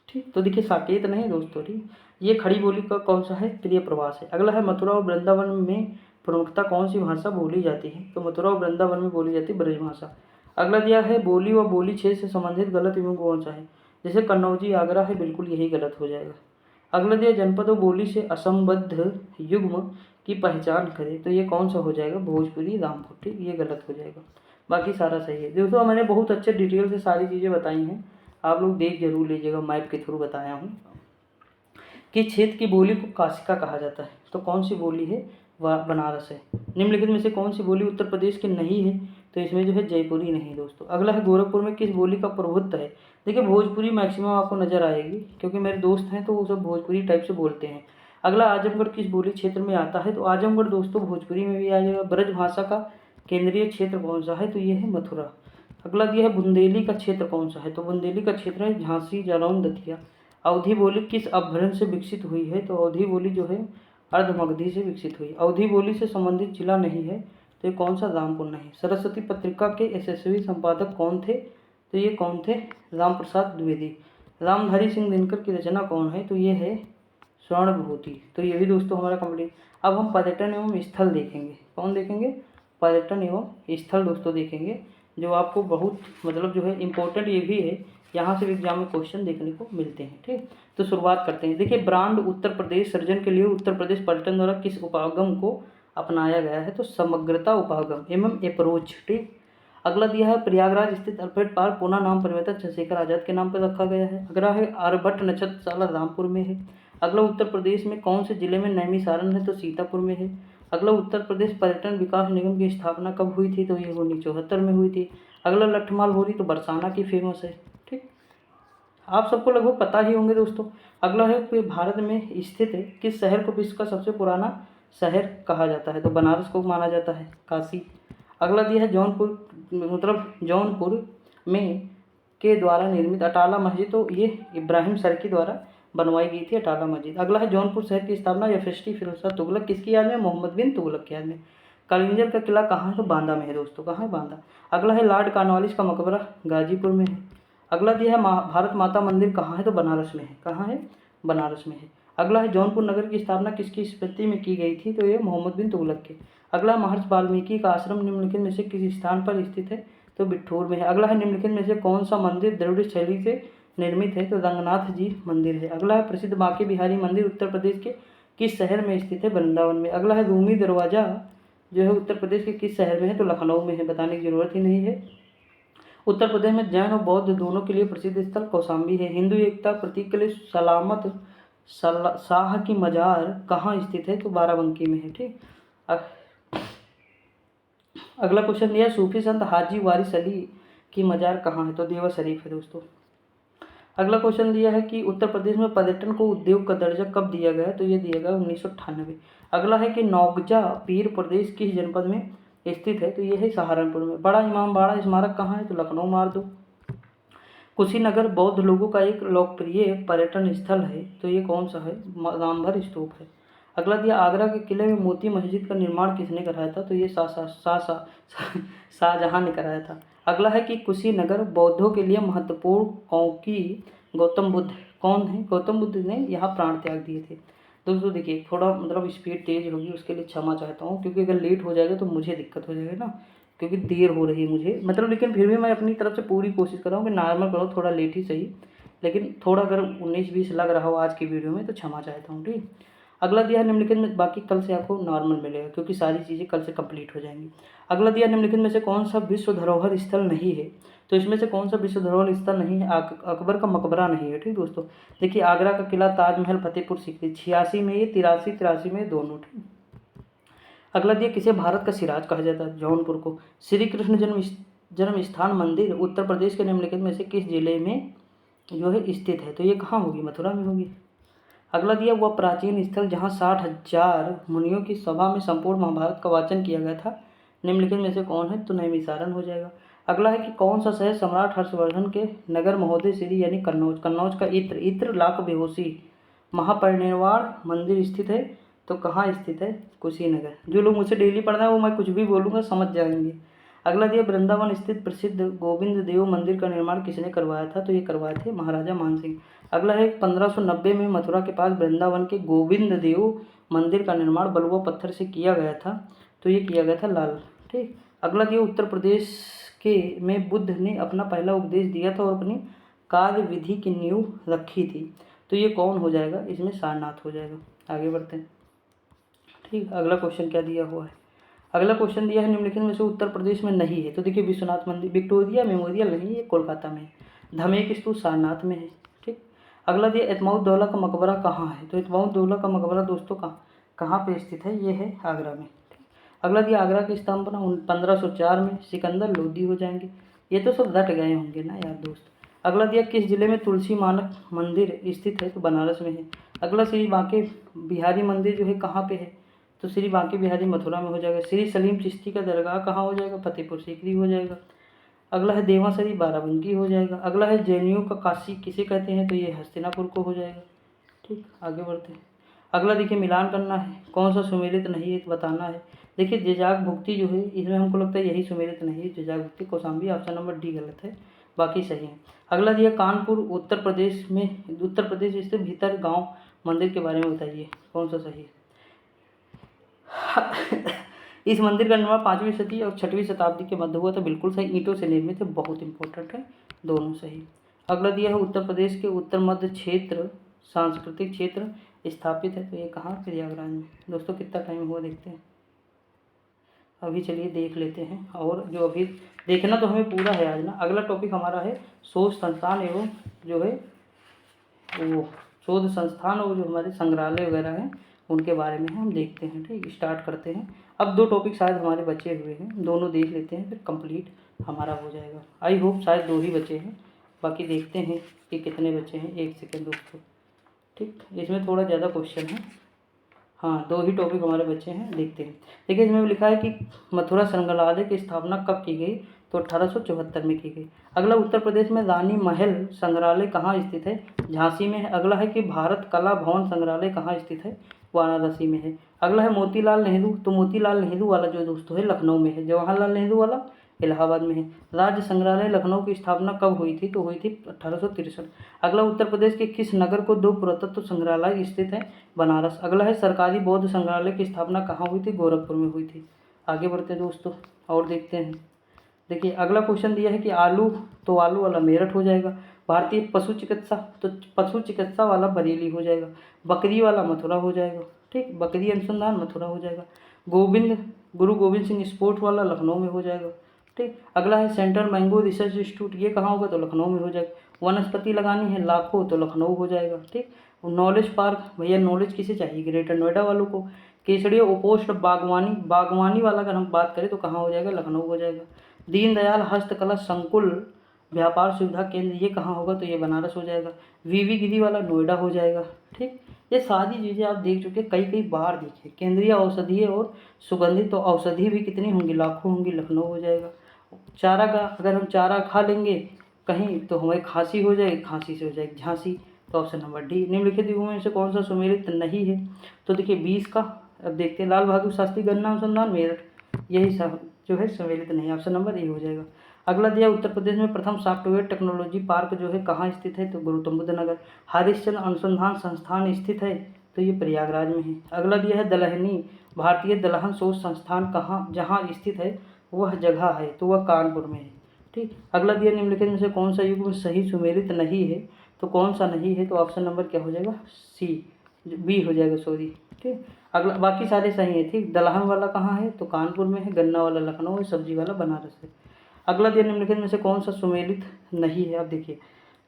ठीक, तो देखिए साकेत नहीं दोस्तों, ठीक, ये खड़ी बोली का कौन सा है, प्रिय प्रवास है। अगला है मथुरा और वृंदावन में प्रमुखता कौन सी भाषा बोली जाती है, तो मथुरा और वृंदावन में बोली जाती है ब्रज भाषा। अगला दिया है बोली व बोली क्षेत्र से संबंधित गलत युग्म कौन सा है, जैसे कन्नौजी आगरा है, बिल्कुल यही गलत हो जाएगा। अगला दिया जनपद और बोली से असंबद्ध युग्म की पहचान करें, तो ये कौन सा हो जाएगा, भोजपुरी रामपुर। ठीक, ये गलत हो जाएगा, बाकी सारा सही है। दोस्तों मैंने बहुत अच्छे डिटेल से सारी चीज़ें बताई हैं, आप लोग देख जरूर लीजिएगा, मैप के थ्रू बताया हूँ। कि क्षेत्र की बोली को काशिका कहा जाता है, तो कौन सी बोली है, वह बनारस है। निम्नलिखित में से कौन सी बोली उत्तर प्रदेश की नहीं है, तो इसमें जो है जयपुरी नहीं दोस्तों। अगला है गोरखपुर में किस बोली का प्रभुत्व है, देखिए भोजपुरी मैक्सिमम आपको नजर आएगी, क्योंकि मेरे दोस्त हैं तो वो सब भोजपुरी टाइप से बोलते हैं। अगला आजमगढ़ किस बोली क्षेत्र में आता है, तो आजमगढ़ दोस्तों भोजपुरी में भी आ जाएगा। ब्रज भाषा का केंद्रीय क्षेत्र कौन सा है, तो ये है मथुरा। अगला दिया है बुंदेली का क्षेत्र कौन सा है, तो बुंदेली का क्षेत्र है झांसी, जालौन, दतिया। अवधी बोली किस अपभ्रंश से विकसित हुई है, तो अवधी बोली जो है अर्धमगधी से विकसित हुई। अवधी बोली से संबंधित जिला नहीं है, तो ये कौन सा, रामपुर नहीं। सरस्वती पत्रिका के यशस्वी संपादक कौन थे, तो ये कौन थे, राम प्रसाद द्विवेदी। रामधारी सिंह दिनकर की रचना कौन है, तो ये है स्वर्णभूति। तो ये भी दोस्तों हमारा कंप्लीट। अब हम पर्यटन एवं स्थल देखेंगे, कौन देखेंगे, पर्यटन एवं स्थल दोस्तों देखेंगे, जो आपको बहुत मतलब जो है इम्पोर्टेंट ये भी है, यहाँ से भी एग्जाम में क्वेश्चन देखने को मिलते हैं। ठीक, तो शुरुआत करते हैं। देखिए ब्रांड उत्तर प्रदेश सृजन के लिए उत्तर प्रदेश पर्यटन द्वारा किस उपागम को अपनाया गया है, तो समग्रता उपागम एवं अप्रोच। ठीक। अगला दिया है प्रयागराज स्थित अल्फ्रेड पार्क पुनः नाम परिवर्तन चंद्रशेखर आजाद के नाम पर रखा गया है। अगला है आर्यभट्ट नक्षत्रशाला रामपुर में है। अगला उत्तर प्रदेश में कौन से जिले में नैमिषारण्य है, तो सीतापुर में है। अगला उत्तर प्रदेश पर्यटन विकास निगम की स्थापना कब हुई थी, तो ये 1974 में हुई थी। अगला लट्ठमाल होरी तो बरसाना की फेमस है। ठीक, आप सबको लगभग पता ही होंगे दोस्तों। अगला है कि भारत में स्थित है किस शहर को विश्व का सबसे पुराना शहर कहा जाता है, तो बनारस को माना जाता है, काशी। अगला दिया है जौनपुर मतलब जौनपुर में के द्वारा निर्मित अटाला मस्जिद, तो ये इब्राहिम सरकी द्वारा बनवाई गई थी अटाला मस्जिद। अगला है जौनपुर शहर की स्थापना यफेस्टी फिरोज शाह तुगलक किसकी याद में, मोहम्मद बिन तुगलक की याद में। कालिंजर का किला कहाँ है, तो बांदा में है दोस्तों, कहाँ है, बांदा। अगला है लॉर्ड कॉर्नवालिस का मकबरा गाजीपुर में है। अगला दिया है भारत माता मंदिर कहाँ है, तो बनारस में है, कहाँ है, बनारस में है। अगला है जौनपुर नगर की स्थापना किसकी स्मृति में की गई थी, तो ये मोहम्मद बिन तुगलक के। अगला महर्षि वाल्मीकि का आश्रम निम्नलिखित में से किस स्थान पर स्थित है, तो बिठूर में है। अगला है निम्नलिखित में से कौन सा मंदिर द्रविड़ शैली से निर्मित है, तो रंगनाथ जी मंदिर है। अगला है प्रसिद्ध बांके बिहारी मंदिर उत्तर प्रदेश के किस शहर में स्थित है, वृंदावन में। अगला है रूमी दरवाजा जो है उत्तर प्रदेश के किस शहर में है, तो लखनऊ में है, बताने की जरूरत ही नहीं है। उत्तर प्रदेश में जैन और बौद्ध दोनों के लिए प्रसिद्ध स्थल कौशाम्बी है। हिंदू एकता प्रतीक के लिए सलामत शाह की मजार कहाँ स्थित है, तो बाराबंकी में है। ठीक, अगला क्वेश्चन दिया है, सूफी संत हाजी वारिस अली की मज़ार कहाँ है? तो देवा शरीफ है दोस्तों। अगला क्वेश्चन दिया है कि उत्तर प्रदेश में पर्यटन को उद्योग का दर्जा कब दिया गया? तो ये दिया गया 1998। अगला है कि नौगजा पीर प्रदेश किस जनपद में स्थित है? तो ये है सहारनपुर में। बड़ा इमामबाड़ा स्मारक कहाँ है? तो लखनऊ मार दो। कुशीनगर बौद्ध लोगों का एक लोकप्रिय पर्यटन स्थल है, तो ये कौन सा है? रामभर स्तूप है। अगला दिया, आगरा के किले में मोती मस्जिद का निर्माण किसने कराया था? तो ये शाहजहां ने कराया था। अगला है कि कुशीनगर बौद्धों के लिए महत्वपूर्ण क्योंकि गौतम बुद्ध कौन है? गौतम बुद्ध ने यहाँ प्राण त्याग दिए थे। दोस्तों देखिए, थोड़ा मतलब स्पीड तेज होगी, उसके लिए क्षमा चाहता हूँ, क्योंकि अगर लेट हो जाएगा तो मुझे दिक्कत हो जाएगी ना, क्योंकि देर हो रही है मुझे, मतलब लेकिन फिर भी मैं अपनी तरफ से पूरी कोशिश कर रहा हूँ कि नॉर्मल करो, थोड़ा लेट ही सही, लेकिन थोड़ा अगर 19-20 लग रहा हो आज की वीडियो में तो क्षमा चाहता हूँ, ठीक। अगला दिया है निम्नलिखित में, बाकी कल से आपको नॉर्मल मिलेगा क्योंकि सारी चीज़ें कल से कंप्लीट हो जाएंगी। अगला दिया निम्नलिखित में से कौन सा विश्व धरोहर स्थल नहीं है? तो इसमें से कौन सा विश्व धरोहर स्थल नहीं है? अकबर का मकबरा नहीं है, ठीक दोस्तों। देखिए, आगरा का किला, ताजमहल, फतेहपुर सीकरी, 86 में ये, 83 में दोनों, ठीक। अगला दिया, किसे भारत का सिराज कहा जाता है? जौनपुर को। श्री कृष्ण जन्म स्थान मंदिर उत्तर प्रदेश के निम्नलिखित में से किस जिले में जो है स्थित है? तो ये कहाँ होगी? मथुरा में होगी। अगला दिया, वह प्राचीन स्थल जहाँ 60,000 मुनियों की सभा में संपूर्ण महाभारत का वाचन किया गया था, निम्नलिखित में से कौन है? तो नैमिषारण्य हो जाएगा। अगला है कि कौन सा शहर सम्राट हर्षवर्धन के नगर महोदय श्री यानी कन्नौज का इत्र लाख बेहोशी महापरिनिर्वाण मंदिर स्थित है? तो कहाँ स्थित है? कुशीनगर। जो लोग मुझसे डेली पढ़ना है वो मैं कुछ भी बोलूँगा समझ जाएंगे। अगला दिया, वृंदावन स्थित प्रसिद्ध गोविंद देव मंदिर का निर्माण किसने करवाया था? तो ये करवाए थे महाराजा मानसिंह। अगला है 1590 में मथुरा के पास वृंदावन के गोविंद देव मंदिर का निर्माण बलुआ पत्थर से किया गया था, तो ये किया गया था लाल, ठीक। अगला दिया, उत्तर प्रदेश के में बुद्ध ने अपना पहला उपदेश दिया था और अपनी कार्य विधि की नींव रखी थी, तो ये कौन हो जाएगा? इसमें सारनाथ हो जाएगा। आगे बढ़ते हैं, ठीक। अगला क्वेश्चन क्या दिया हुआ है? अगला क्वेश्चन दिया है निम्नलिखित में से उत्तर प्रदेश में नहीं है? तो देखिए, विश्वनाथ मंदिर विक्टोरिया मेमोरियल नहीं, ये कोलकाता में है। धमेक स्तूप सारनाथ में है, ठीक। अगला दिया, एतमाउद्दौला का मकबरा कहाँ है? तो एतमाउद्दौला का मकबरा दोस्तों कहाँ पे स्थित है? ये है आगरा में, ठीक। अगला दिया, आगरा की स्थापना 1504 में सिकंदर लोदी हो जाएंगे। ये तो सब रट गए होंगे ना यार दोस्त। अगला दिया, किस जिले में तुलसी मानक मंदिर स्थित है? तो बनारस में है। अगला, श्री बांके बिहारी मंदिर जो है कहाँ पे है? तो श्री बांके बिहारी मथुरा में हो जाएगा। श्री सलीम चिश्ती का दरगाह कहाँ हो जाएगा? फतेहपुर सीकरी हो जाएगा। अगला है देवासरी बाराबंकी हो जाएगा। अगला है जैनियों का काशी किसे कहते हैं? तो ये हस्तिनापुर को हो जाएगा, ठीक। आगे बढ़ते हैं। अगला देखिए, मिलान करना है, कौन सा सुमेलित नहीं है बताना है। देखिए, जेजाग भुक्ति जो है इसमें हमको लगता है यही सुमेलित नहीं है, जेजाग भुक्ति। कौशाम्बी ऑप्शन नंबर डी गलत है, बाकी सही है। अगला दिया, कानपुर उत्तर प्रदेश स्थित भीतर गाँव मंदिर के बारे में बताइए, कौन सा सही है? इस मंदिर का निर्माण 5वीं सदी और 6वीं शताब्दी के मध्य हुआ था, बिल्कुल सही। ईंटों से निर्मित है, बहुत इंपॉर्टेंट है, दोनों सही। अगला दिया है, उत्तर प्रदेश के उत्तर मध्य क्षेत्र सांस्कृतिक क्षेत्र स्थापित है, तो ये कहाँ? प्रयागराज में। दोस्तों कितना टाइम हुआ देखते हैं, अभी चलिए देख लेते हैं। और जो अभी देखना तो हमें पूरा है आज ना। अगला टॉपिक हमारा है शोध संस्थान एवं जो है वो शोध संस्थान और जो हमारे संग्रहालय वगैरह हैं उनके बारे में हम देखते हैं, ठीक। स्टार्ट करते हैं। अब 2 टॉपिक शायद हमारे बचे हुए हैं, दोनों देख लेते हैं, फिर कंप्लीट हमारा हो जाएगा। आई होप शायद 2 ही बचे हैं, बाकी देखते हैं कि कितने बचे हैं। 1 सेकेंड दोस्तों, ठीक। इसमें थोड़ा ज़्यादा क्वेश्चन है, हाँ 2 ही टॉपिक हमारे बचे हैं, देखते हैं। देखिए, इसमें लिखा है कि मथुरा संग्रहालय की स्थापना कब की गई? तो 1874 में की गई। अगला, उत्तर प्रदेश में रानी महल संग्रहालय कहाँ स्थित है? झांसी में है। अगला है कि भारत कला भवन संग्रहालय कहाँ स्थित है? वाराणसी में है। अगला है मोतीलाल नेहरू, तो मोतीलाल नेहरू वाला जो दोस्तों है लखनऊ में है। जवाहरलाल नेहरू वाला इलाहाबाद में है। राज्य संग्रहालय लखनऊ की स्थापना कब हुई थी? तो हुई थी 1863। अगला, उत्तर प्रदेश के किस नगर को 2 पुरातत्व संग्रहालय स्थित है? बनारस। अगला है, सरकारी बौद्ध संग्रहालय की स्थापना कहाँ हुई थी? गोरखपुर में हुई थी। आगे बढ़ते हैं दोस्तों और देखते हैं। देखिए, अगला क्वेश्चन दिया है कि आलू, तो आलू वाला मेरठ हो जाएगा। भारतीय पशु चिकित्सा, तो पशु चिकित्सा वाला बरेली हो जाएगा। बकरी वाला मथुरा हो जाएगा, ठीक। बकरी अनुसंधान मथुरा हो जाएगा। गुरु गोविंद सिंह स्पोर्ट वाला लखनऊ में हो जाएगा, ठीक। अगला है सेंट्रल मैंगो रिसर्च इंस्टीट्यूट, ये कहाँ होगा? तो लखनऊ में हो जाएगा। वनस्पति लगानी है लाखों, तो लखनऊ हो जाएगा, ठीक। नॉलेज पार्क, भैया नॉलेज किसे चाहिए? ग्रेटर नोएडा वालों को। केसरिया उपोष्ण बागवानी, बागवानी वाला अगर हम बात करें तो कहाँ हो जाएगा, लखनऊ हो जाएगा। दीनदयाल हस्तकला संकुल व्यापार सुविधा केंद्र, ये कहाँ होगा, तो ये बनारस हो जाएगा। वीवी गिरी वाला नोएडा हो जाएगा। ठीक, ये सारी चीज़ें आप देख चुके, कई कई बार देखिए। केंद्रीय औषधीय और सुगंधित, तो औषधि भी कितनी होंगी, लाखों होंगी, लखनऊ हो जाएगा। चारा का, अगर हम चारा खा लेंगे कहीं तो हमें खांसी हो जाएगी, खांसी से हो जाएगी झांसी, तो ऑप्शन नंबर डी। निम्नलिखित युगों में से कौन सा सुमेलित नहीं है, तो देखिए 20 का, अब देखते हैं, लाल बहादुर शास्त्री गन्ना अनुसंधान मेरठ, यही सब जो है सम्मिलित नहीं, ऑप्शन नंबर ए हो जाएगा। अगला दिया, उत्तर प्रदेश में प्रथम सॉफ्टवेयर टेक्नोलॉजी पार्क जो है कहाँ स्थित है, तो गौतम बुद्ध नगर। हरिश्चंद्र अनुसंधान संस्थान स्थित है, तो ये प्रयागराज में है। अगला दिया है दलहनी, भारतीय दलहन शोध संस्थान कहाँ, जहाँ स्थित है वह जगह है, तो वह कानपुर में है। ठीक, अगला दिया, निम्नलिखित में से कौन सा युग में सही सुमेलित नहीं है, तो कौन सा नहीं है, तो ऑप्शन नंबर क्या हो जाएगा, सी, बी हो जाएगा, सॉरी। ठीक, अगला, बाकी सारे सही है। ठीक, दलहन वाला कहाँ है, तो कानपुर में है। गन्ना वाला लखनऊ है। सब्जी वाला बनारस है। अगला दिया, निम्नलिखित में से कौन सा सुमेलित नहीं है, आप देखिए।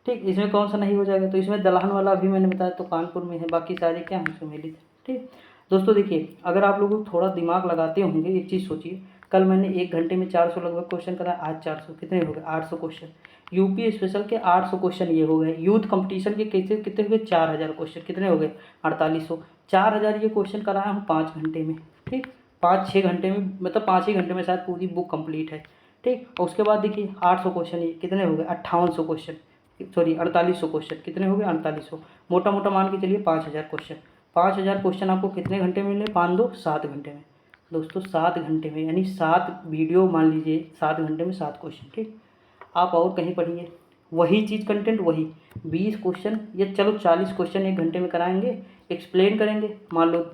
ठीक, इसमें कौन सा नहीं हो जाएगा, तो इसमें दलहन वाला अभी मैंने बताया, तो कानपुर में है। बाकी सारे क्या हैं, सुमेलित है। ठीक दोस्तों, देखिए अगर आप लोग थोड़ा दिमाग लगाते होंगे, एक चीज़ सोचिए, कल मैंने 1 घंटे में 400 लगभग क्वेश्चन करा, आज 400, कितने हो गए, 800 क्वेश्चन। यूपी स्पेशल के 800 क्वेश्चन ये हो गए। यूथ कंपटीशन के कैसे कितने हो गए, 4000 क्वेश्चन, कितने हो गए, 4800। 4000 ये क्वेश्चन कराया हूँ 5 घंटे में। ठीक, 5-6 घंटे में, मतलब 5 ही घंटे में शायद पूरी बुक कंप्लीट है। ठीक, और उसके बाद देखिए 800 क्वेश्चन, ये कितने हो गए, 5800 क्वेश्चन, सॉरी 4800 क्वेश्चन, कितने हो गए, 4800। मोटा मोटा मान के चलिए 5000 क्वेश्चन। 5000 क्वेश्चन आपको कितने घंटे में मिले, 5 2 7 घंटे में दोस्तों, 7 घंटे में, यानी 7 वीडियो, मान लीजिए 7 घंटे में 7 क्वेश्चन। ठीक, आप और कहीं पढ़िए, वही चीज़, कंटेंट वही, 20 क्वेश्चन या चलो 40 क्वेश्चन 1 घंटे में कराएंगे, एक्सप्लेन करेंगे, मान लो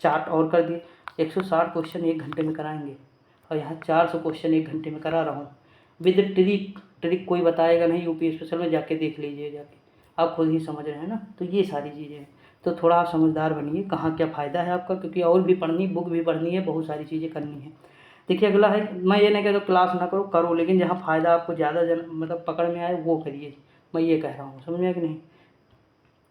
चार्ट और कर दिए, 160 क्वेश्चन 1 घंटे में कराएंगे, और यहाँ 400 क्वेश्चन 1 घंटे में करा रहा हूँ विद ट्रिक। ट्रिक कोई बताएगा नहीं, यूपी स्पेशल में जाके देख लीजिए, जाके आप खुद ही समझ रहे हैं ना। तो ये सारी चीज़ें हैं, तो थोड़ा आप समझदार बनिए, कहाँ क्या फ़ायदा है आपका, क्योंकि और भी पढ़नी, बुक भी पढ़नी है, बहुत सारी चीज़ें करनी है। देखिए अगला है, मैं ये नहीं कहता क्लास ना करो, करो, लेकिन जहाँ फ़ायदा आपको ज़्यादा मतलब पकड़ में आए वो करिए, मैं ये कह रहा हूँ, समझ में आया कि नहीं।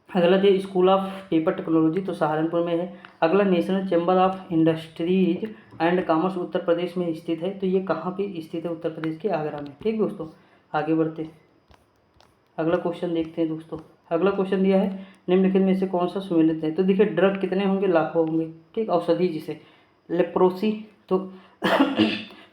अगला जो स्कूल ऑफ पेपर टेक्नोलॉजी, तो सहारनपुर में है। अगला National Chamber of Industries and Commerce Uttar Pradesh में स्थित है, तो ये कहाँ पे स्थित है, उत्तर प्रदेश के आगरा में। ठीक दोस्तों, आगे बढ़ते अगला क्वेश्चन देखते हैं दोस्तों। अगला क्वेश्चन दिया है, निम्नलिखित में से कौन सा सुमेलित है, तो देखिए ड्रग कितने होंगे, लाखों होंगे। ठीक, औषधि जिसे लेप्रोसी, तो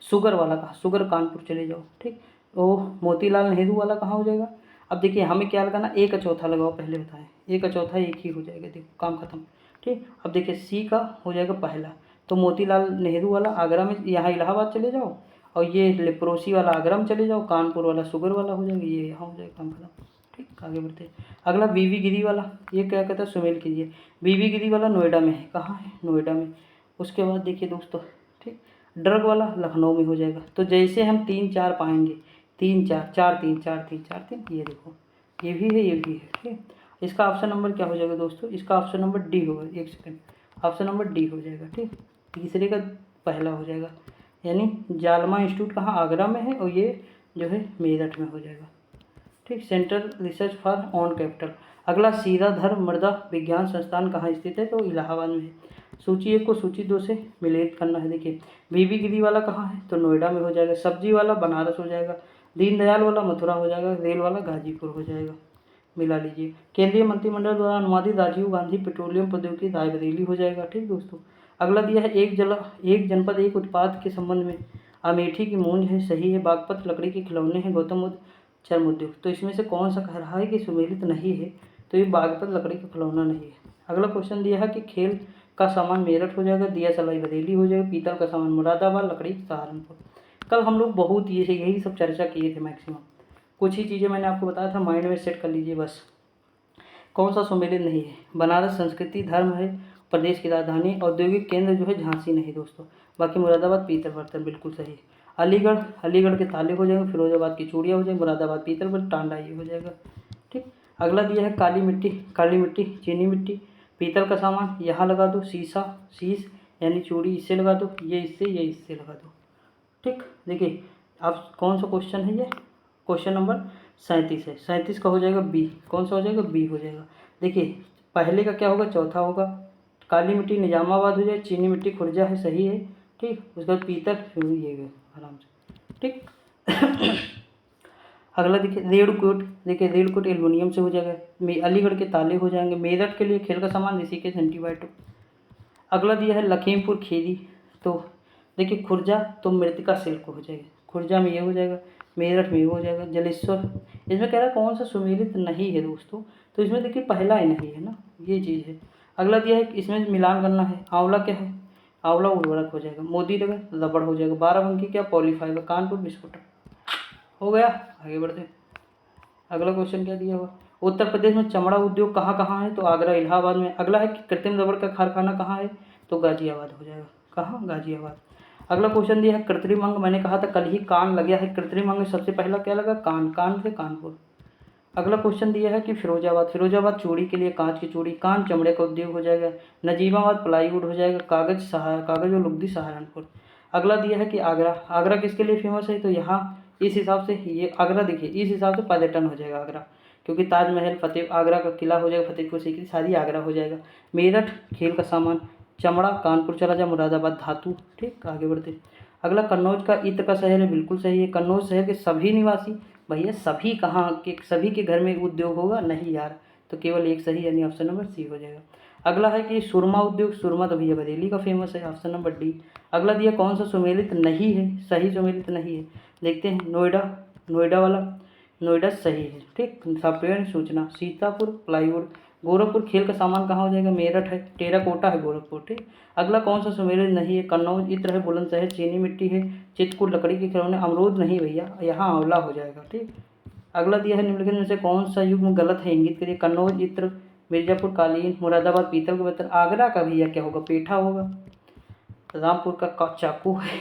शुगर वाला कहा, शुगर कानपुर चले जाओ। ठीक, तो मोतीलाल नेहरू वाला कहाँ हो जाएगा। अब देखिए हमें क्या लगाना, 1/4 लगाओ, पहले बताएं, 1/4 एक ही हो जाएगा, देखो काम खत्म। ठीक, अब देखिए सी का हो जाएगा पहला, तो मोतीलाल नेहरू वाला आगरा में, यहाँ इलाहाबाद चले जाओ, और ये लेप्रोसी वाला आगरा में चले जाओ, कानपुर वाला शुगर वाला हो जाएगा, ये यहाँ हो जाएगा, काम खत्म। ठीक, आगे बढ़ते हैं। अगला वीवी गिरी वाला, ये क्या कहता है, सुमेल कीजिए। वीवी गिरी वाला नोएडा में है, कहाँ है, नोएडा में। उसके बाद देखिए दोस्तों, ठीक, ड्रग वाला लखनऊ में हो जाएगा। तो जैसे हम 3-4 पाएंगे, 3-4, 4-3, 4-3, 4-3, ये देखो, ये भी है, ये भी है। ठीक, इसका ऑप्शन नंबर क्या हो जाएगा दोस्तों, इसका ऑप्शन नंबर डी होगा, एक सेकेंड, ऑप्शन नंबर डी हो जाएगा। ठीक, तीसरे का पहला हो जाएगा, यानी जालमा इंस्टीट्यूट कहाँ, आगरा में है, और ये जो है मेरठ में हो जाएगा। ठीक, central research for on capital. अगला सीधाधर मृदा विज्ञान संस्थान कहाँ स्थित है, तो इलाहाबाद में है। सूची 1 को सूची 2 से मिलित करना है। देखिए वीवी गिरी वाला कहाँ है, तो नोएडा में हो जाएगा। सब्जी वाला बनारस हो जाएगा। दीनदयाल वाला मथुरा हो जाएगा। रेल वाला गाजीपुर हो जाएगा, मिला लीजिए। केंद्रीय मंत्रिमंडल द्वारा अनुमोदित राजीव गांधी पेट्रोलियम प्रौद्योगिकी रायबरेली हो जाएगा। ठीक दोस्तों, अगला दिया है एक जनपद एक उत्पाद के संबंध में। अमेठी की मूंज है, सही है। बागपत लकड़ी के खिलौने हैं। गौतम बुद्ध चर्म उद्योग, तो इसमें से कौन सा कह रहा है कि सुमेलित नहीं है, तो ये बागपत लकड़ी का खिलौना नहीं है। अगला क्वेश्चन दिया है कि खेल का सामान मेरठ हो जाएगा। दिया सलाई बरेली हो जाएगा। पीतल का सामान मुरादाबाद, लकड़ी सहारनपुर। कल हम लोग बहुत यही सब चर्चा किए थे मैक्सिमम। कुछ ही चीज़ें मैंने आपको बताया था, माइंड में सेट कर लीजिए बस। कौन सा सुमेलित नहीं है, बनारस संस्कृति धर्म है, प्रदेश की राजधानी, औद्योगिक केंद्र जो है झांसी नहीं दोस्तों। बाकी मुरादाबाद पीतल बर्तन बिल्कुल सही। अलीगढ़ के ताले हो जाएंगे। फिरोजाबाद की चूड़ियाँ हो जाएंगी। मुरादाबाद पीतल बर्तन, टांडा ये हो जाएगा। ठीक, अगला दिया है काली मिट्टी चीनी मिट्टी, पीतल का सामान यहाँ लगा दो। शीश यानी चूड़ी इससे लगा दो, ये इससे लगा दो। ठीक, देखिए अब कौन सा क्वेश्चन है, ये क्वेश्चन नंबर 37 है। 37 का हो जाएगा बी। कौन सा हो जाएगा, बी हो जाएगा। देखिए पहले का क्या होगा, चौथा होगा, काली मिट्टी निजामाबाद हो जाए, चीनी मिट्टी खुर्जा है, सही है। ठीक, उसके बाद पीतल, फिर ये गए आराम से। ठीक अगला देखिए रेडकोट, देखिए रेडकोट एल्युमिनियम से हो जाएगा। अलीगढ़ के ताले हो जाएंगे। मेरठ के लिए खेल का सामान, ऋषिकेश एंटीबायोटिक। अगला दिया है लखीमपुर खीरी, तो देखिए खुर्जा तो मृतिका सिल्क हो जाएगा, खुर्जा में ये हो जाएगा, मेरठ में ये हो जाएगा। जलेश्वर, इसमें कह रहा है कौन सा सुमेलित नहीं है दोस्तों, तो इसमें देखिए पहला ही नहीं है ना, ये चीज़ है। अगला दिया है इसमें मिलान करना है। आंवला क्या है, आंवला उर्वरक हो जाएगा। मोदी नगर रबड़ हो जाएगा। बाराबंकी क्या, पॉलीफाइबर। कानपुर बिस्कुट हो गया। आगे बढ़ते, अगला क्वेश्चन क्या दिया हुआ, उत्तर प्रदेश में चमड़ा उद्योग कहाँ कहाँ है, तो आगरा इलाहाबाद में। अगला है कि कृत्रिम रबड़ का कारखाना कहाँ है, तो गाजियाबाद हो जाएगा। कहाँ, गाजियाबाद। अगला क्वेश्चन दिया है कृत्रिम अंग, मैंने कहा था कल ही कान लग गया है, कृत्रिम अंग सबसे पहला क्या लगा, कान, कान से कानपुर। अगला क्वेश्चन दिया है कि फिरोजाबाद, फिरोजाबाद चूड़ी के लिए कांच की चूड़ी। कान चमड़े का उद्योग हो जाएगा। नजीबाबाद प्लाईवुड हो जाएगा। कागज कागज और लुगदी सहारनपुर। अगला दिया है कि आगरा, आगरा किसके लिए फेमस है, तो यहाँ इस हिसाब से ये आगरा देखिए इस हिसाब से पर्यटन हो जाएगा आगरा, क्योंकि ताजमहल, फतेह आगरा का किला हो जाएगा, फतेहपुर सीकरी, सारी आगरा हो जाएगा। मेरठ खेल का सामान, चमड़ा कानपुर चला जा, मुरादाबाद धातु। ठीक, आगे बढ़ते। अगला कन्नौज का इत्र का शहर है, बिल्कुल सही है। कन्नौज शहर के सभी निवासी, भैया सभी कहाँ के, सभी के घर में उद्योग होगा, नहीं यार, तो केवल एक सही, यानी ऑप्शन नंबर सी हो जाएगा। अगला है कि सुरमा उद्योग, सुरमा तो भैया बरेली का फेमस है, ऑप्शन नंबर डी। अगला दिया कौन सा सुमेलित नहीं है, सही सुमेलित नहीं है, देखते हैं। नोएडा, नोएडा वाला, नोएडा सही है। ठीक, सॉफ्टवेयर सूचना, सीतापुर प्लाईवुड। गोरखपुर खेल का सामान कहाँ हो जाएगा, मेरठ है। टेराकोटा है गोरखपुर। ठीक, अगला कौन सा सुमेलित नहीं है, कन्नौज इत्र है, बुलंदशहर चीनी मिट्टी है, चित्रकूट लकड़ी के खिलौने। अमरूद नहीं भैया, यहाँ आंवला हो जाएगा। ठीक, अगला दिया है निम्नलिखित में से कौन सा युग्म गलत है, इंगित करिए। कन्नौज इत्र, मिर्जापुर कालीन, मुरादाबाद पीतल का बर्तन। आगरा का भैया क्या होगा, पेठा होगा। रामपुर का चाकू है।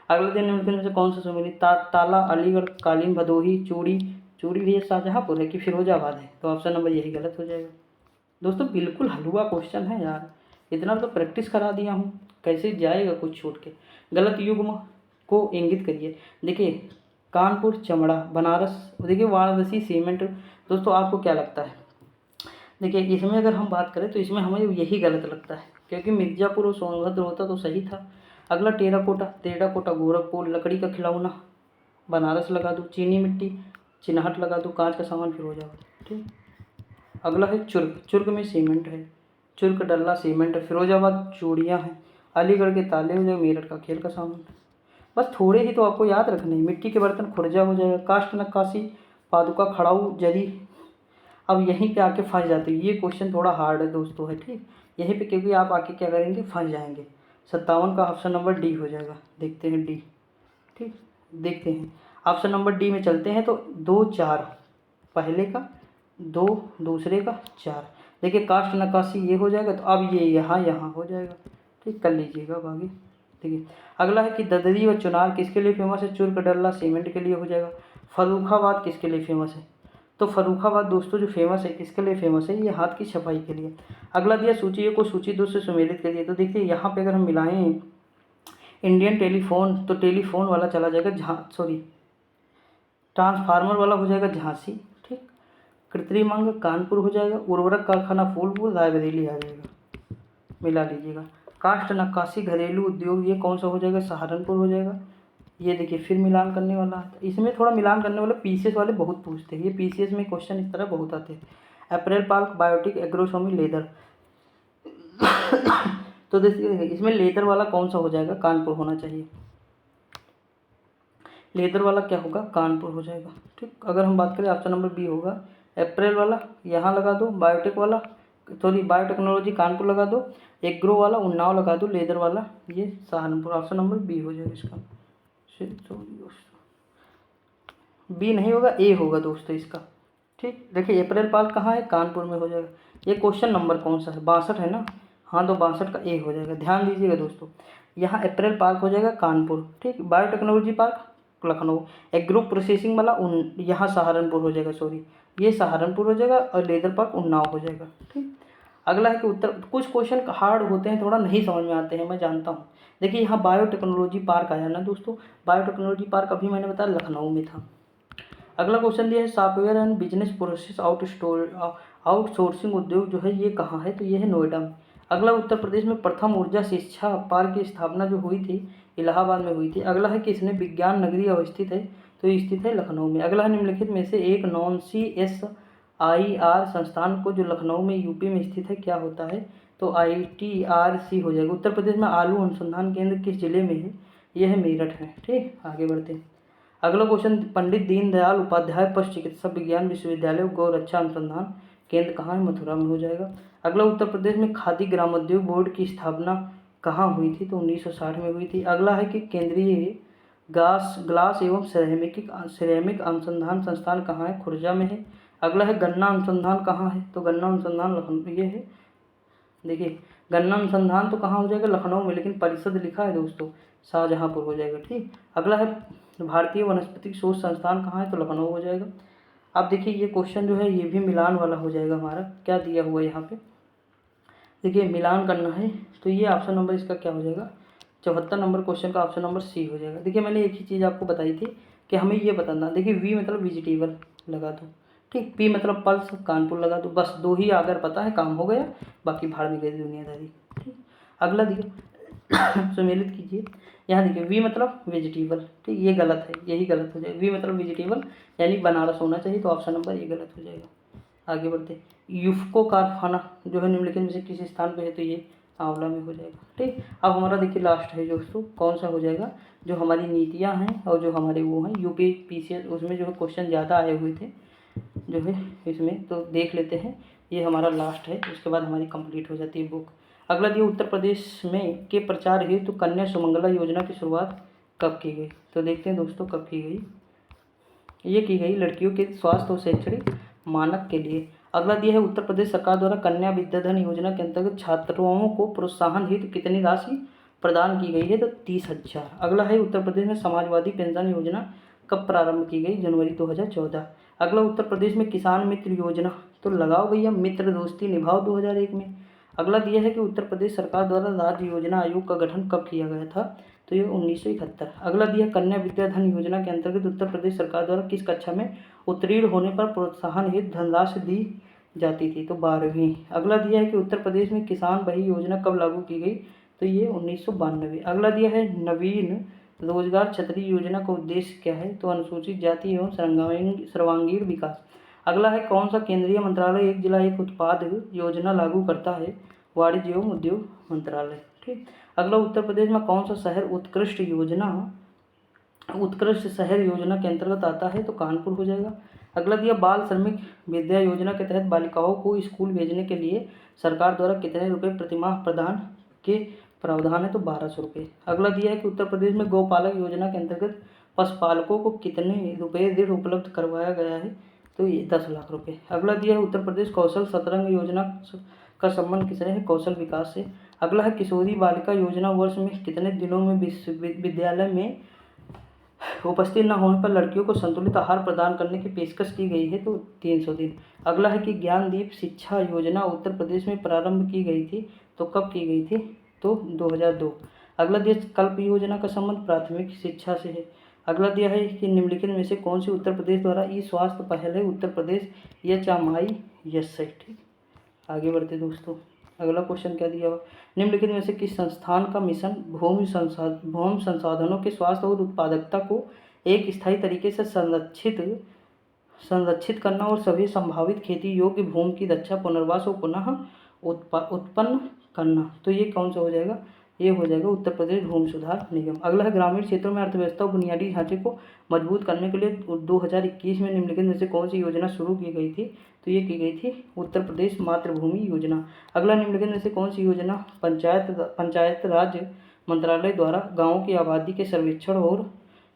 अगले दिन निम्नलिखित में से कौन सा सुमेलित, ताला, अलीगढ़ कालीन, भदोही, चूड़ी, चूड़ी भैया शाहजहाँपुर है कि फिरोजाबाद है, तो ऑप्शन नंबर यही गलत हो जाएगा। दोस्तों बिल्कुल हलवा क्वेश्चन है यार, इतना तो प्रैक्टिस करा दिया हूँ, कैसे जाएगा कुछ छूट के। गलत युग्म को इंगित करिए। देखिए कानपुर चमड़ा, बनारस, देखिए वाराणसी सीमेंट। दोस्तों आपको क्या लगता है, देखिए इसमें अगर हम बात करें तो इसमें हमें यही गलत लगता है, क्योंकि मिर्ज़ापुर और सोनभद्र होता तो सही था। अगला टेराकोटा, टेराकोटा गोरखपुर, लकड़ी का खिलौना बनारस लगा दूँ, चीनी मिट्टी चिन्हट लगा दूँ, कांच का सामान फिरोजाबाद। ठीक, अगला है चुर्क, चुर्क में सीमेंट है, चुर्क डल्ला सीमेंट है। फिरोजाबाद चूड़ियाँ हैं। अलीगढ़ के ताले हो जाएगा, मेरठ का खेल का सामान। बस थोड़े ही तो आपको याद रखने हैं। मिट्टी के बर्तन खुर्जा हो जाएगा। काष्ठ नक्काशी पादुका खड़ाऊ जरी। अब यहीं पे आके फंस जाते हैं, ये क्वेश्चन थोड़ा हार्ड है दोस्तों है। ठीक, यहीं पे क्योंकि आप आके क्या करेंगे, फंस जाएंगे। 57 का ऑप्शन नंबर डी हो जाएगा, देखते हैं डी। ठीक, देखते हैं ऑप्शन नंबर डी में चलते हैं, तो 2 4 पहले का, 2 दूसरे का, 4। देखिए काष्ठ नक्काशी ये हो जाएगा, तो अब ये यहाँ यहाँ हो जाएगा। ठीक, कर लीजिएगा अब आगे। देखिए अगला है कि ददरी व चुनार किसके लिए फेमस है, चुर्क डल्ला सीमेंट के लिए हो जाएगा। फर्रुखाबाद किसके लिए फेमस है, तो फर्रुखाबाद दोस्तों जो फेमस है किसके लिए फेमस है, ये हाथ की सफाई के लिए। अगला दिया सूची को सूची 2 से सुमेलित करिए, तो देखिए यहाँ पे अगर हम मिलाएं इंडियन टेलीफोन, तो टेलीफोन वाला चला जाएगा ट्रांसफार्मर वाला हो जाएगा झांसी। ठीक, कृत्रिम अंग कानपुर हो जाएगा। उर्वरक कारखाना फूलपुर, रायबरेली आ जाएगा, मिला लीजिएगा। काष्ठ नक्काशी घरेलू उद्योग ये कौन सा हो जाएगा, सहारनपुर हो जाएगा। ये देखिए फिर मिलान करने वाला है, इसमें थोड़ा मिलान करने वाला पीसीएस वाले बहुत पूछते हैं, ये पीसीएस में क्वेश्चन इस तरह बहुत आते हैं। अप्रैल पार्क बायोटिक एग्रोसोमी लेदर। तो देखिए इसमें लेदर वाला कौन सा हो जाएगा, कानपुर होना चाहिए। लेदर वाला क्या होगा, कानपुर हो जाएगा। ठीक, अगर हम बात करें ऑप्शन नंबर बी होगा। अप्रैल वाला यहाँ लगा दो, बायोटेक वाला सॉरी बायोटेक्नोलॉजी कानपुर लगा दो, एग्रो वाला उन्नाव लगा दो, लेदर वाला ये सहारनपुर। ऑप्शन नंबर बी हो जाएगा इसका। बी नहीं होगा, ए होगा दोस्तों इसका। ठीक, देखिए अप्रैल पार्क कहाँ है, कानपुर में हो जाएगा। ये क्वेश्चन नंबर कौन सा है, 62 है ना, हाँ तो 62 का ए हो जाएगा। ध्यान दीजिएगा दोस्तों, यहाँ अप्रैल पार्क हो जाएगा कानपुर। ठीक, biotechnology park Lucknow, agro processing वाला यहाँ सहारनपुर हो जाएगा, सॉरी ये सहारनपुर हो जाएगा, और लेदर पार्क उन्नाव हो जाएगा। ठीक, अगला है कि उत्तर, कुछ क्वेश्चन हार्ड होते हैं, थोड़ा नहीं समझ में आते हैं, मैं जानता हूँ। देखिए यहाँ बायोटेक्नोलॉजी पार्क आया ना दोस्तों, बायोटेक्नोलॉजी पार्क अभी मैंने बताया लखनऊ में था। अगला क्वेश्चन दिया है software and business process outsourcing उद्योग जो है ये कहाँ है, तो ये है नोएडा में। अगला, उत्तर प्रदेश में प्रथम ऊर्जा शिक्षा पार्क की स्थापना जो हुई थी इलाहाबाद में हुई थी। अगला है किसने विज्ञान नगरी अवस्थित है, तो ये स्थित है लखनऊ में। अगला है निम्नलिखित में से एक नॉन CSIR संस्थान को जो लखनऊ में यूपी में स्थित है क्या होता है, तो ITRC हो जाएगा। उत्तर प्रदेश में आलू अनुसंधान केंद्र किस जिले में है, यह है मेरठ में। ठीक, आगे बढ़ते हैं। अगला क्वेश्चन, पंडित दीनदयाल उपाध्याय पशु चिकित्सा विज्ञान विश्वविद्यालय गौ रक्षा अनुसंधान केंद्र कहाँ है, मथुरा में हो जाएगा। अगला, उत्तर प्रदेश में खादी ग्रामोद्योग बोर्ड की स्थापना कहाँ हुई थी, तो 1960 में हुई थी। अगला है कि केंद्रीय ग्लास एवं सिरेमिक अनुसंधान संस्थान कहाँ है, खुर्जा में है। अगला है गन्ना अनुसंधान कहाँ है, तो गन्ना अनुसंधान लखनऊ, ये है देखिए गन्ना अनुसंधान तो कहाँ हो जाएगा, लखनऊ में, लेकिन परिषद लिखा है दोस्तों शाहजहाँपुर हो जाएगा। ठीक, अगला है भारतीय वनस्पति शोध संस्थान कहाँ है, तो लखनऊ हो जाएगा। अब देखिए ये क्वेश्चन जो है ये भी मिलान वाला हो जाएगा हमारा, क्या दिया हुआ है यहाँ पे, देखिए मिलान करना है, तो ये ऑप्शन नंबर इसका क्या हो जाएगा, 74 नंबर क्वेश्चन का ऑप्शन नंबर सी हो जाएगा। देखिए मैंने एक ही चीज़ आपको बताई थी कि हमें ये बताना, देखिए वी मतलब वेजिटेबल लगा दो, ठीक, पी मतलब पल्स कानपुर लगा दो, बस 2 ही अगर पता है काम हो गया, बाकी भाड़ में गई दुनियादारी। ठीक, अगला देखिए सम्मिलित कीजिए, यहाँ देखिए वी मतलब वेजिटेबल, ठीक, ये गलत है, यही गलत हो जाएगा। वी मतलब वेजिटेबल यानी बनारस होना चाहिए, तो ऑप्शन नंबर ये गलत हो जाएगा। आगे बढ़ते, यूफको कारखाना जो है निम्नलिखित में से किस स्थान पे है, तो ये आंवला में हो जाएगा। ठीक, अब हमारा देखिए लास्ट है दोस्तों, कौन सा हो जाएगा, जो हमारी नीतियाँ हैं और जो हमारे वो हैं यूपी PCS उसमें जो है क्वेश्चन ज़्यादा आए हुए थे जो है इसमें, तो देख लेते हैं। ये हमारा लास्ट है, उसके बाद हमारी कंप्लीट हो जाती है बुक। अगला दिया, उत्तर प्रदेश में के प्रचार हेतु कन्या सुमंगला योजना की शुरुआत कब की गई, तो देखते हैं दोस्तों कब की गई। ये की गई लड़कियों के स्वास्थ्य और शैक्षणिक मानक के लिए। अगला दिया है, उत्तर प्रदेश सरकार द्वारा कन्या विद्याधन योजना के अंतर्गत छात्राओं को प्रोत्साहन हेतु कितनी राशि प्रदान की गई है, तो 30,000। अगला है, उत्तर प्रदेश में समाजवादी पेंशन योजना कब प्रारंभ की गई, जनवरी 2014। अगला, उत्तर प्रदेश में किसान मित्र योजना, तो लगाओ भैया मित्र दोस्ती निभाओ 2001 में। अगला दिया है कि उत्तर प्रदेश सरकार द्वारा राज्य योजना आयोग का गठन कब किया गया था, तो ये 1971। अगला दिया, कन्या विद्याधन योजना के अंतर्गत उत्तर प्रदेश सरकार द्वारा किस कक्षा में उत्तीर्ण होने पर प्रोत्साहन हेतु धनराशि दी जाती थी, तो 12वीं। अगला दिया है कि उत्तर प्रदेश में किसान बही योजना कब लागू की गई, तो ये 1992। अगला दिया है, नवीन रोजगार छतरी योजना का उद्देश्य क्या है, तो अनुसूचित जाति एवं सर्वांगीण विकास। अगला है, कौन सा केंद्रीय मंत्रालय एक जिला एक उत्पाद योजना लागू करता है, वाणिज्य एवं उद्योग मंत्रालय। ठीक, अगला, उत्तर प्रदेश में कौन सा शहर उत्कृष्ट शहर योजना के अंतर्गत आता है, तो कानपुर हो जाएगा। अगला दिया, बाल श्रमिक विद्या योजना के तहत बालिकाओं को स्कूल भेजने के लिए सरकार द्वारा कितने रुपए प्रतिमाह प्रदान के प्रावधान है, तो 1200 रुपये। अगला दिया है कि उत्तर प्रदेश में गौपालक योजना के अंतर्गत पशुपालकों को कितने रुपये ऋण उपलब्ध करवाया गया है, तो ये 10 लाख रुपये। अगला दिया है, उत्तर प्रदेश कौशल शतरंग योजना का संबंध किससे है, कौशल विकास से। अगला है, किशोरी बालिका योजना वर्ष में कितने दिनों में विद्यालय में उपस्थित न होने पर लड़कियों को संतुलित आहार प्रदान करने की पेशकश की गई है, तो 300 दिन। अगला है कि ज्ञानदीप शिक्षा योजना उत्तर प्रदेश में प्रारंभ की गई थी, तो कब की गई थी, तो 2002। अगला दिया, कल्प योजना का संबंध प्राथमिक शिक्षा से है। अगला दिया है कि निम्नलिखित में से कौन सी उत्तर प्रदेश द्वारा ई स्वास्थ्य पहल है, उत्तर प्रदेश HMIS है। ठीक, आगे बढ़ते दोस्तों। अगला क्वेश्चन क्या दिया हुआ, निम्नलिखित में से किस संस्थान का मिशन भूमि संसाधनों के स्वास्थ्य और उत्पादकता को एक स्थायी तरीके से संरक्षित करना और सभी संभावित खेती योग्य भूमि की रक्षा, पुनर्वास और पुनः उत्पन्न करना, तो ये कौन सा हो जाएगा, ये हो जाएगा उत्तर प्रदेश भूमि सुधार निगम। अगला है, ग्रामीण क्षेत्रों में अर्थव्यवस्था और बुनियादी ढांचे को मजबूत करने के लिए 2021 में निम्नलिखित में से कौन सी योजना शुरू की गई थी, तो ये की गई थी उत्तर प्रदेश मातृभूमि योजना। अगला, निम्नलिखित में से कौन सी योजना पंचायत राज मंत्रालय द्वारा गाँवों की आबादी के सर्वेक्षण और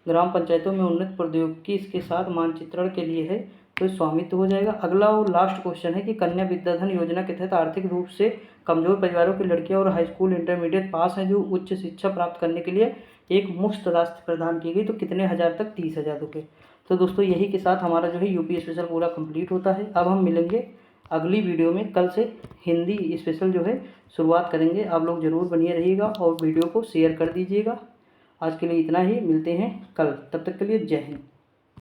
ग्राम पंचायतों में उन्नत प्रौद्योगिकी इसके साथ मानचित्रण के लिए है, तो स्वामित्व हो जाएगा। अगला और लास्ट क्वेश्चन है कि कन्या विद्याधन योजना के तहत आर्थिक रूप से कमजोर परिवारों की लड़कियां और हाई स्कूल इंटरमीडिएट पास हैं जो उच्च शिक्षा प्राप्त करने के लिए एक मुफ्त राशि प्रदान की गई, तो कितने हज़ार तक, 30,000 रुपये। तो दोस्तों यही के साथ हमारा जो है यूपी स्पेशल पूरा कंप्लीट होता है। अब हम मिलेंगे अगली वीडियो में, कल से हिंदी स्पेशल जो है शुरुआत करेंगे। आप लोग ज़रूर बनिए रहिएगा और वीडियो को शेयर कर दीजिएगा। आज के लिए इतना ही, मिलते हैं कल, तब तक के लिए जय हिंद।